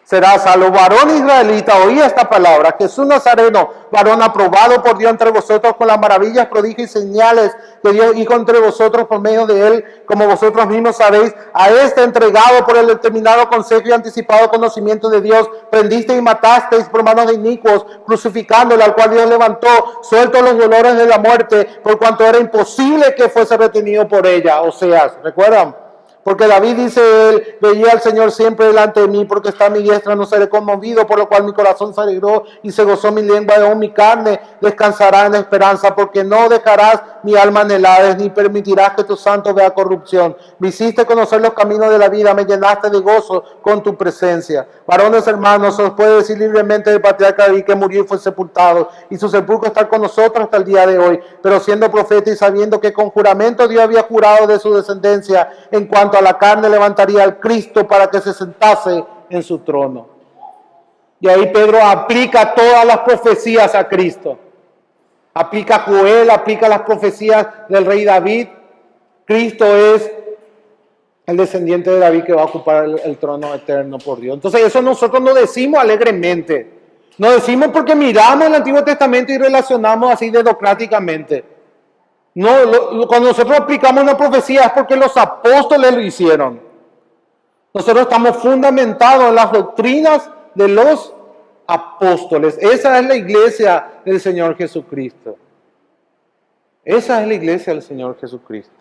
Speaker 2: será salvo. Varón israelita, oí esta palabra: Jesús Nazareno, varón aprobado por Dios entre vosotros con las maravillas, prodigios y señales que Dios hizo entre vosotros por medio de él, como vosotros mismos sabéis. A este entregado por el determinado consejo y anticipado conocimiento de Dios, prendisteis y matasteis por manos de inicuos, crucificándole, al cual Dios levantó, suelto los dolores de la muerte, por cuanto era imposible que fuese retenido por ella. Oseas, ¿recuerdan? Porque David dice él, veía al Señor siempre delante de mí, porque está a mi diestra, no seré conmovido, por lo cual mi corazón se alegró y se gozó mi lengua, y aún mi carne descansará en esperanza, porque no dejarás mi alma en helades, ni permitirás que tu santo vea corrupción. Me hiciste conocer los caminos de la vida, me llenaste de gozo con tu presencia. Varones hermanos, os puede decir libremente del patriarca David que murió y fue sepultado, y su sepulcro está con nosotros hasta el día de hoy. Pero siendo profeta y sabiendo que con juramento Dios había jurado de su descendencia, en cuanto a la carne levantaría al Cristo para que se sentase en su trono. Y ahí Pedro aplica todas las profecías a Cristo. Aplica a Joel, aplica las profecías del rey David. Cristo es el descendiente de David que va a ocupar el trono eterno por Dios. Entonces eso nosotros no decimos alegremente. No decimos porque miramos el Antiguo Testamento y relacionamos así dedocráticamente. No, cuando nosotros aplicamos una profecía es porque los apóstoles lo hicieron. Nosotros estamos fundamentados en las doctrinas de los apóstoles. Esa es la iglesia del Señor Jesucristo. Esa es la iglesia del Señor Jesucristo.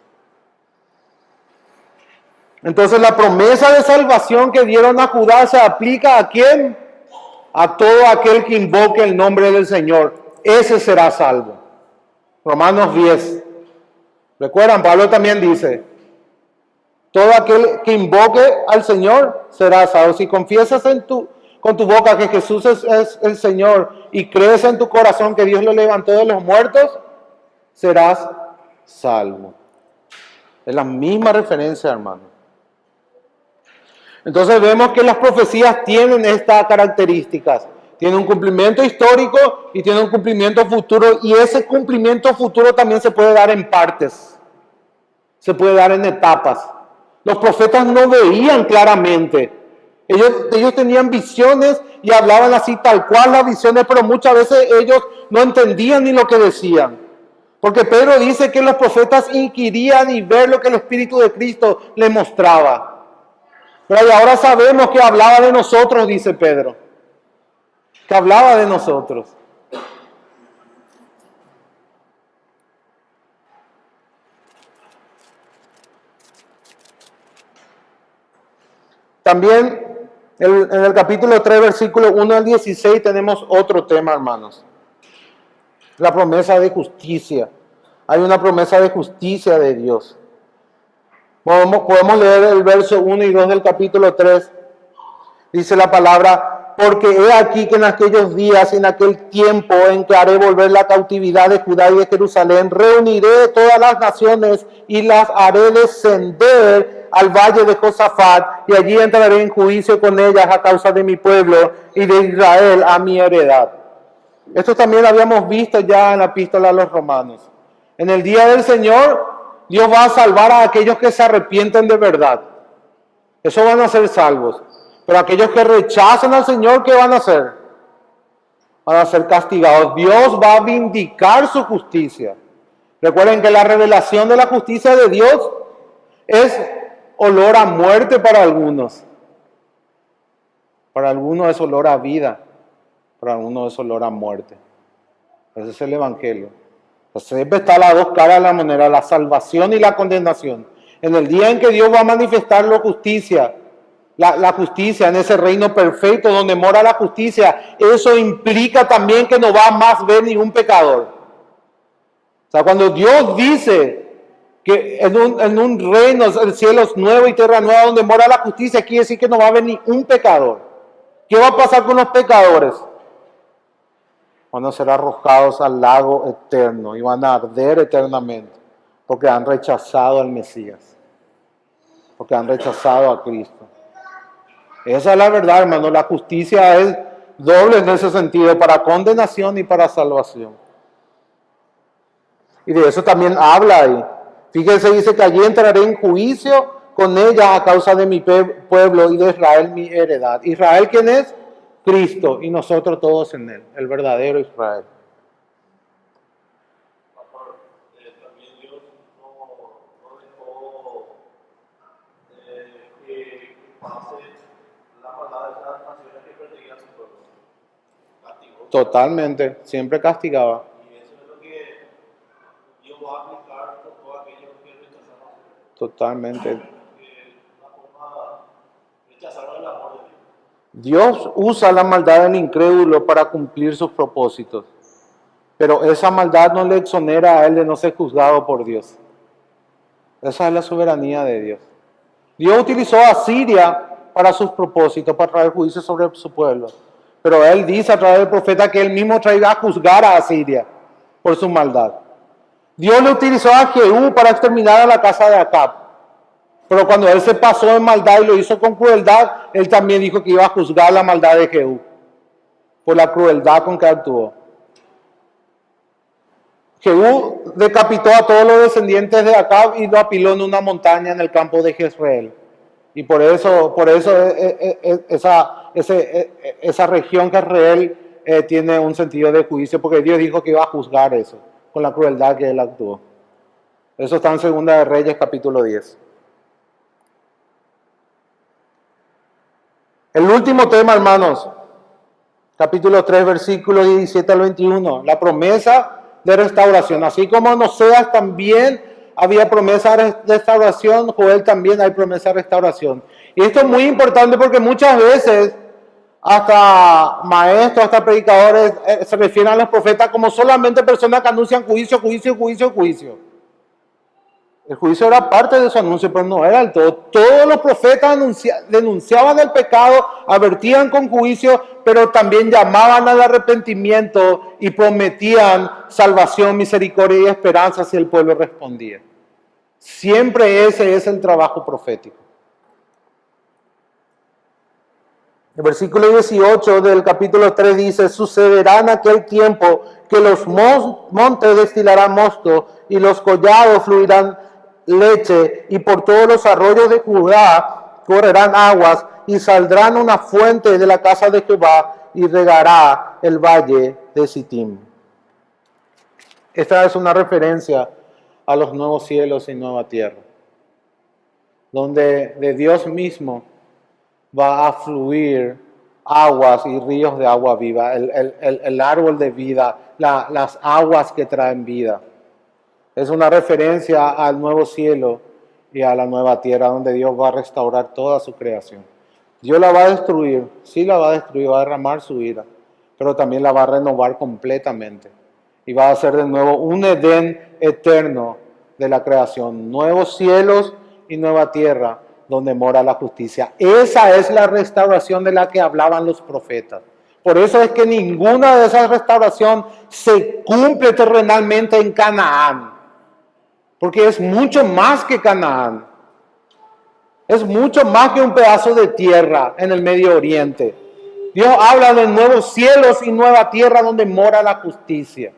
Speaker 2: Entonces la promesa de salvación que dieron a Judá se aplica ¿a quién? A todo aquel que invoque el nombre del Señor. Ese será salvo. Romanos 10. ¿Recuerdan? Pablo también dice, todo aquel que invoque al Señor será salvo. Si confiesas con tu boca que Jesús es el Señor y crees en tu corazón que Dios lo levantó de los muertos, serás salvo. Es la misma referencia, hermano. Entonces vemos que las profecías tienen estas características. Tiene un cumplimiento histórico y tiene un cumplimiento futuro, y ese cumplimiento futuro también se puede dar en partes, se puede dar en etapas. Los profetas no veían claramente. Ellos tenían visiones y hablaban así tal cual las visiones, pero muchas veces ellos no entendían ni lo que decían. Porque Pedro dice que los profetas inquirían y ver lo que el Espíritu de Cristo les mostraba. Pero y ahora sabemos que hablaba de nosotros, dice Pedro. Que hablaba de nosotros. También en el capítulo 3, versículo 1 al 16, tenemos otro tema, hermanos. La promesa de justicia. Hay una promesa de justicia de Dios. Podemos leer el verso 1 y 2 del capítulo 3. Dice la palabra: porque he aquí que en aquellos días, en aquel tiempo en que haré volver la cautividad de Judá y de Jerusalén, reuniré todas las naciones y las haré descender al valle de Josafat, y allí entraré en juicio con ellas a causa de mi pueblo y de Israel a mi heredad. Esto también lo habíamos visto ya en la epístola a los romanos. En el día del Señor, Dios va a salvar a aquellos que se arrepienten de verdad. Esos van a ser salvos. Pero aquellos que rechazan al Señor, ¿qué van a hacer? Van a ser castigados. Dios va a vindicar su justicia. Recuerden que la revelación de la justicia de Dios es olor a muerte para algunos. Para algunos es olor a vida. Para algunos es olor a muerte. Ese es el Evangelio. Entonces siempre está las dos caras de la moneda, la salvación y la condenación. En el día en que Dios va a manifestar la justicia, la justicia en ese reino perfecto donde mora la justicia, eso implica también que no va a más ver ningún pecador. O sea, cuando Dios dice que en un reino, el cielo es nuevo y tierra nueva donde mora la justicia, quiere decir que no va a haber ni un pecador. ¿Qué va a pasar con los pecadores? Van a ser arrojados al lago eterno y van a arder eternamente porque han rechazado al Mesías, porque han rechazado a Cristo. Esa es la verdad, hermano. La justicia es doble en ese sentido, para condenación y para salvación. Y de eso también habla ahí. Fíjense, dice que allí entraré en juicio con ella a causa de mi pueblo y de Israel mi heredad. ¿Israel quién es? Cristo, y nosotros todos en él, el verdadero Israel.
Speaker 3: También Dios no dejó que pase la maldad de las naciones que perseguían a su pueblo. Castigó.
Speaker 2: Totalmente, siempre castigaba.
Speaker 3: Y eso es lo que Dios va a aplicar con todos aquellos que rechazaron a su pueblo.
Speaker 2: Totalmente.
Speaker 3: Que una forma rechazaron el amor de Dios.
Speaker 2: Dios usa la maldad del incrédulo para cumplir sus propósitos, pero esa maldad no le exonera a él de no ser juzgado por Dios. Esa es la soberanía de Dios. Dios utilizó a Siria para sus propósitos, para traer juicio sobre su pueblo, pero él dice a través del profeta que él mismo traerá a juzgar a Asiria por su maldad. Dios le utilizó a Jehú para exterminar a la casa de Acab. Pero cuando él se pasó en maldad y lo hizo con crueldad, él también dijo que iba a juzgar la maldad de Jehú por la crueldad con que actuó. Jehú decapitó a todos los descendientes de Acab y lo apiló en una montaña en el campo de Jezreel. Y por eso esa región Jezreel tiene un sentido de juicio, porque Dios dijo que iba a juzgar eso con la crueldad que él actuó. Eso está en 2 de Reyes capítulo 10. El último tema, hermanos, capítulo 3, versículos 17 al 21, la promesa de restauración. Así como en Oseas también había promesa de restauración, Joel también hay promesa de restauración. Y esto es muy importante porque muchas veces hasta maestros, hasta predicadores se refieren a los profetas como solamente personas que anuncian juicio, juicio, juicio, juicio. El juicio era parte de su anuncio, pero no era el todo. Todos los profetas denunciaban el pecado, advertían con juicio, pero también llamaban al arrepentimiento y prometían salvación, misericordia y esperanza si el pueblo respondía. Siempre ese es el trabajo profético. El versículo 18 del capítulo 3 dice: sucederá en aquel tiempo que los montes destilarán mosto y los collados fluirán leche, y por todos los arroyos de Judá correrán aguas, y saldrán una fuente de la casa de Jehová y regará el valle de Sittim. Esta es una referencia a los nuevos cielos y nueva tierra, donde de Dios mismo va a fluir aguas y ríos de agua viva, el árbol de vida, las aguas que traen vida. Es una referencia al nuevo cielo y a la nueva tierra, donde Dios va a restaurar toda su creación. Dios la va a destruir, sí la va a destruir, va a derramar su ira, pero también la va a renovar completamente. Y va a ser de nuevo un Edén eterno de la creación, nuevos cielos y nueva tierra, donde mora la justicia. Esa es la restauración de la que hablaban los profetas. Por eso es que ninguna de esas restauraciones se cumple terrenalmente en Canaán, porque es mucho más que Canaán. Es mucho más que un pedazo de tierra en el Medio Oriente. Dios habla de nuevos cielos y nueva tierra donde mora la justicia.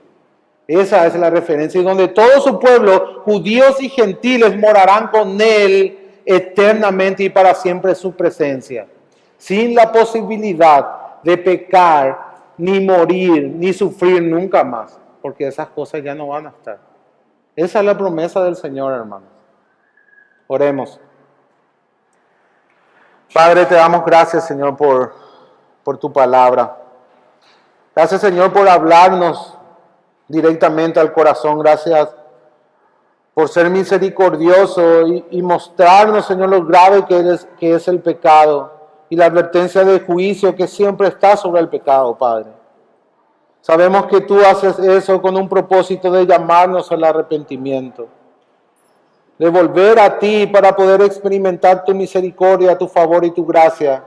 Speaker 2: Esa es la referencia, y donde todo su pueblo, judíos y gentiles, morarán con Él eternamente y para siempre en su presencia, sin la posibilidad de pecar, ni morir, ni sufrir nunca más, porque esas cosas ya no van a estar. Esa es la promesa del Señor, hermanos. Oremos. Padre, te damos gracias, Señor, por tu palabra. Gracias, Señor, por hablarnos directamente al corazón. Gracias por ser misericordioso y mostrarnos, Señor, lo grave que es el pecado y la advertencia de juicio que siempre está sobre el pecado, Padre. Sabemos que tú haces eso con un propósito de llamarnos al arrepentimiento, de volver a ti para poder experimentar tu misericordia, tu favor y tu gracia,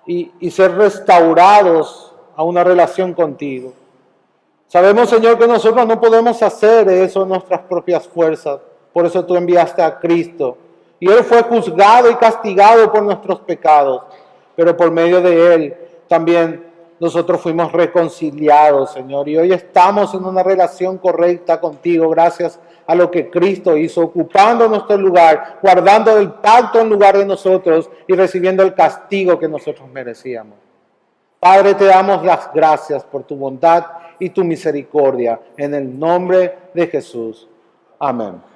Speaker 2: y ser restaurados a una relación contigo. Sabemos, Señor, que nosotros no podemos hacer eso en nuestras propias fuerzas. Por eso tú enviaste a Cristo. Y Él fue juzgado y castigado por nuestros pecados. Pero por medio de Él también nosotros fuimos reconciliados, Señor. Y hoy estamos en una relación correcta contigo gracias a lo que Cristo hizo, ocupando nuestro lugar, guardando el pacto en lugar de nosotros y recibiendo el castigo que nosotros merecíamos. Padre, te damos las gracias por tu bondad y tu misericordia. En el nombre de Jesús. Amén.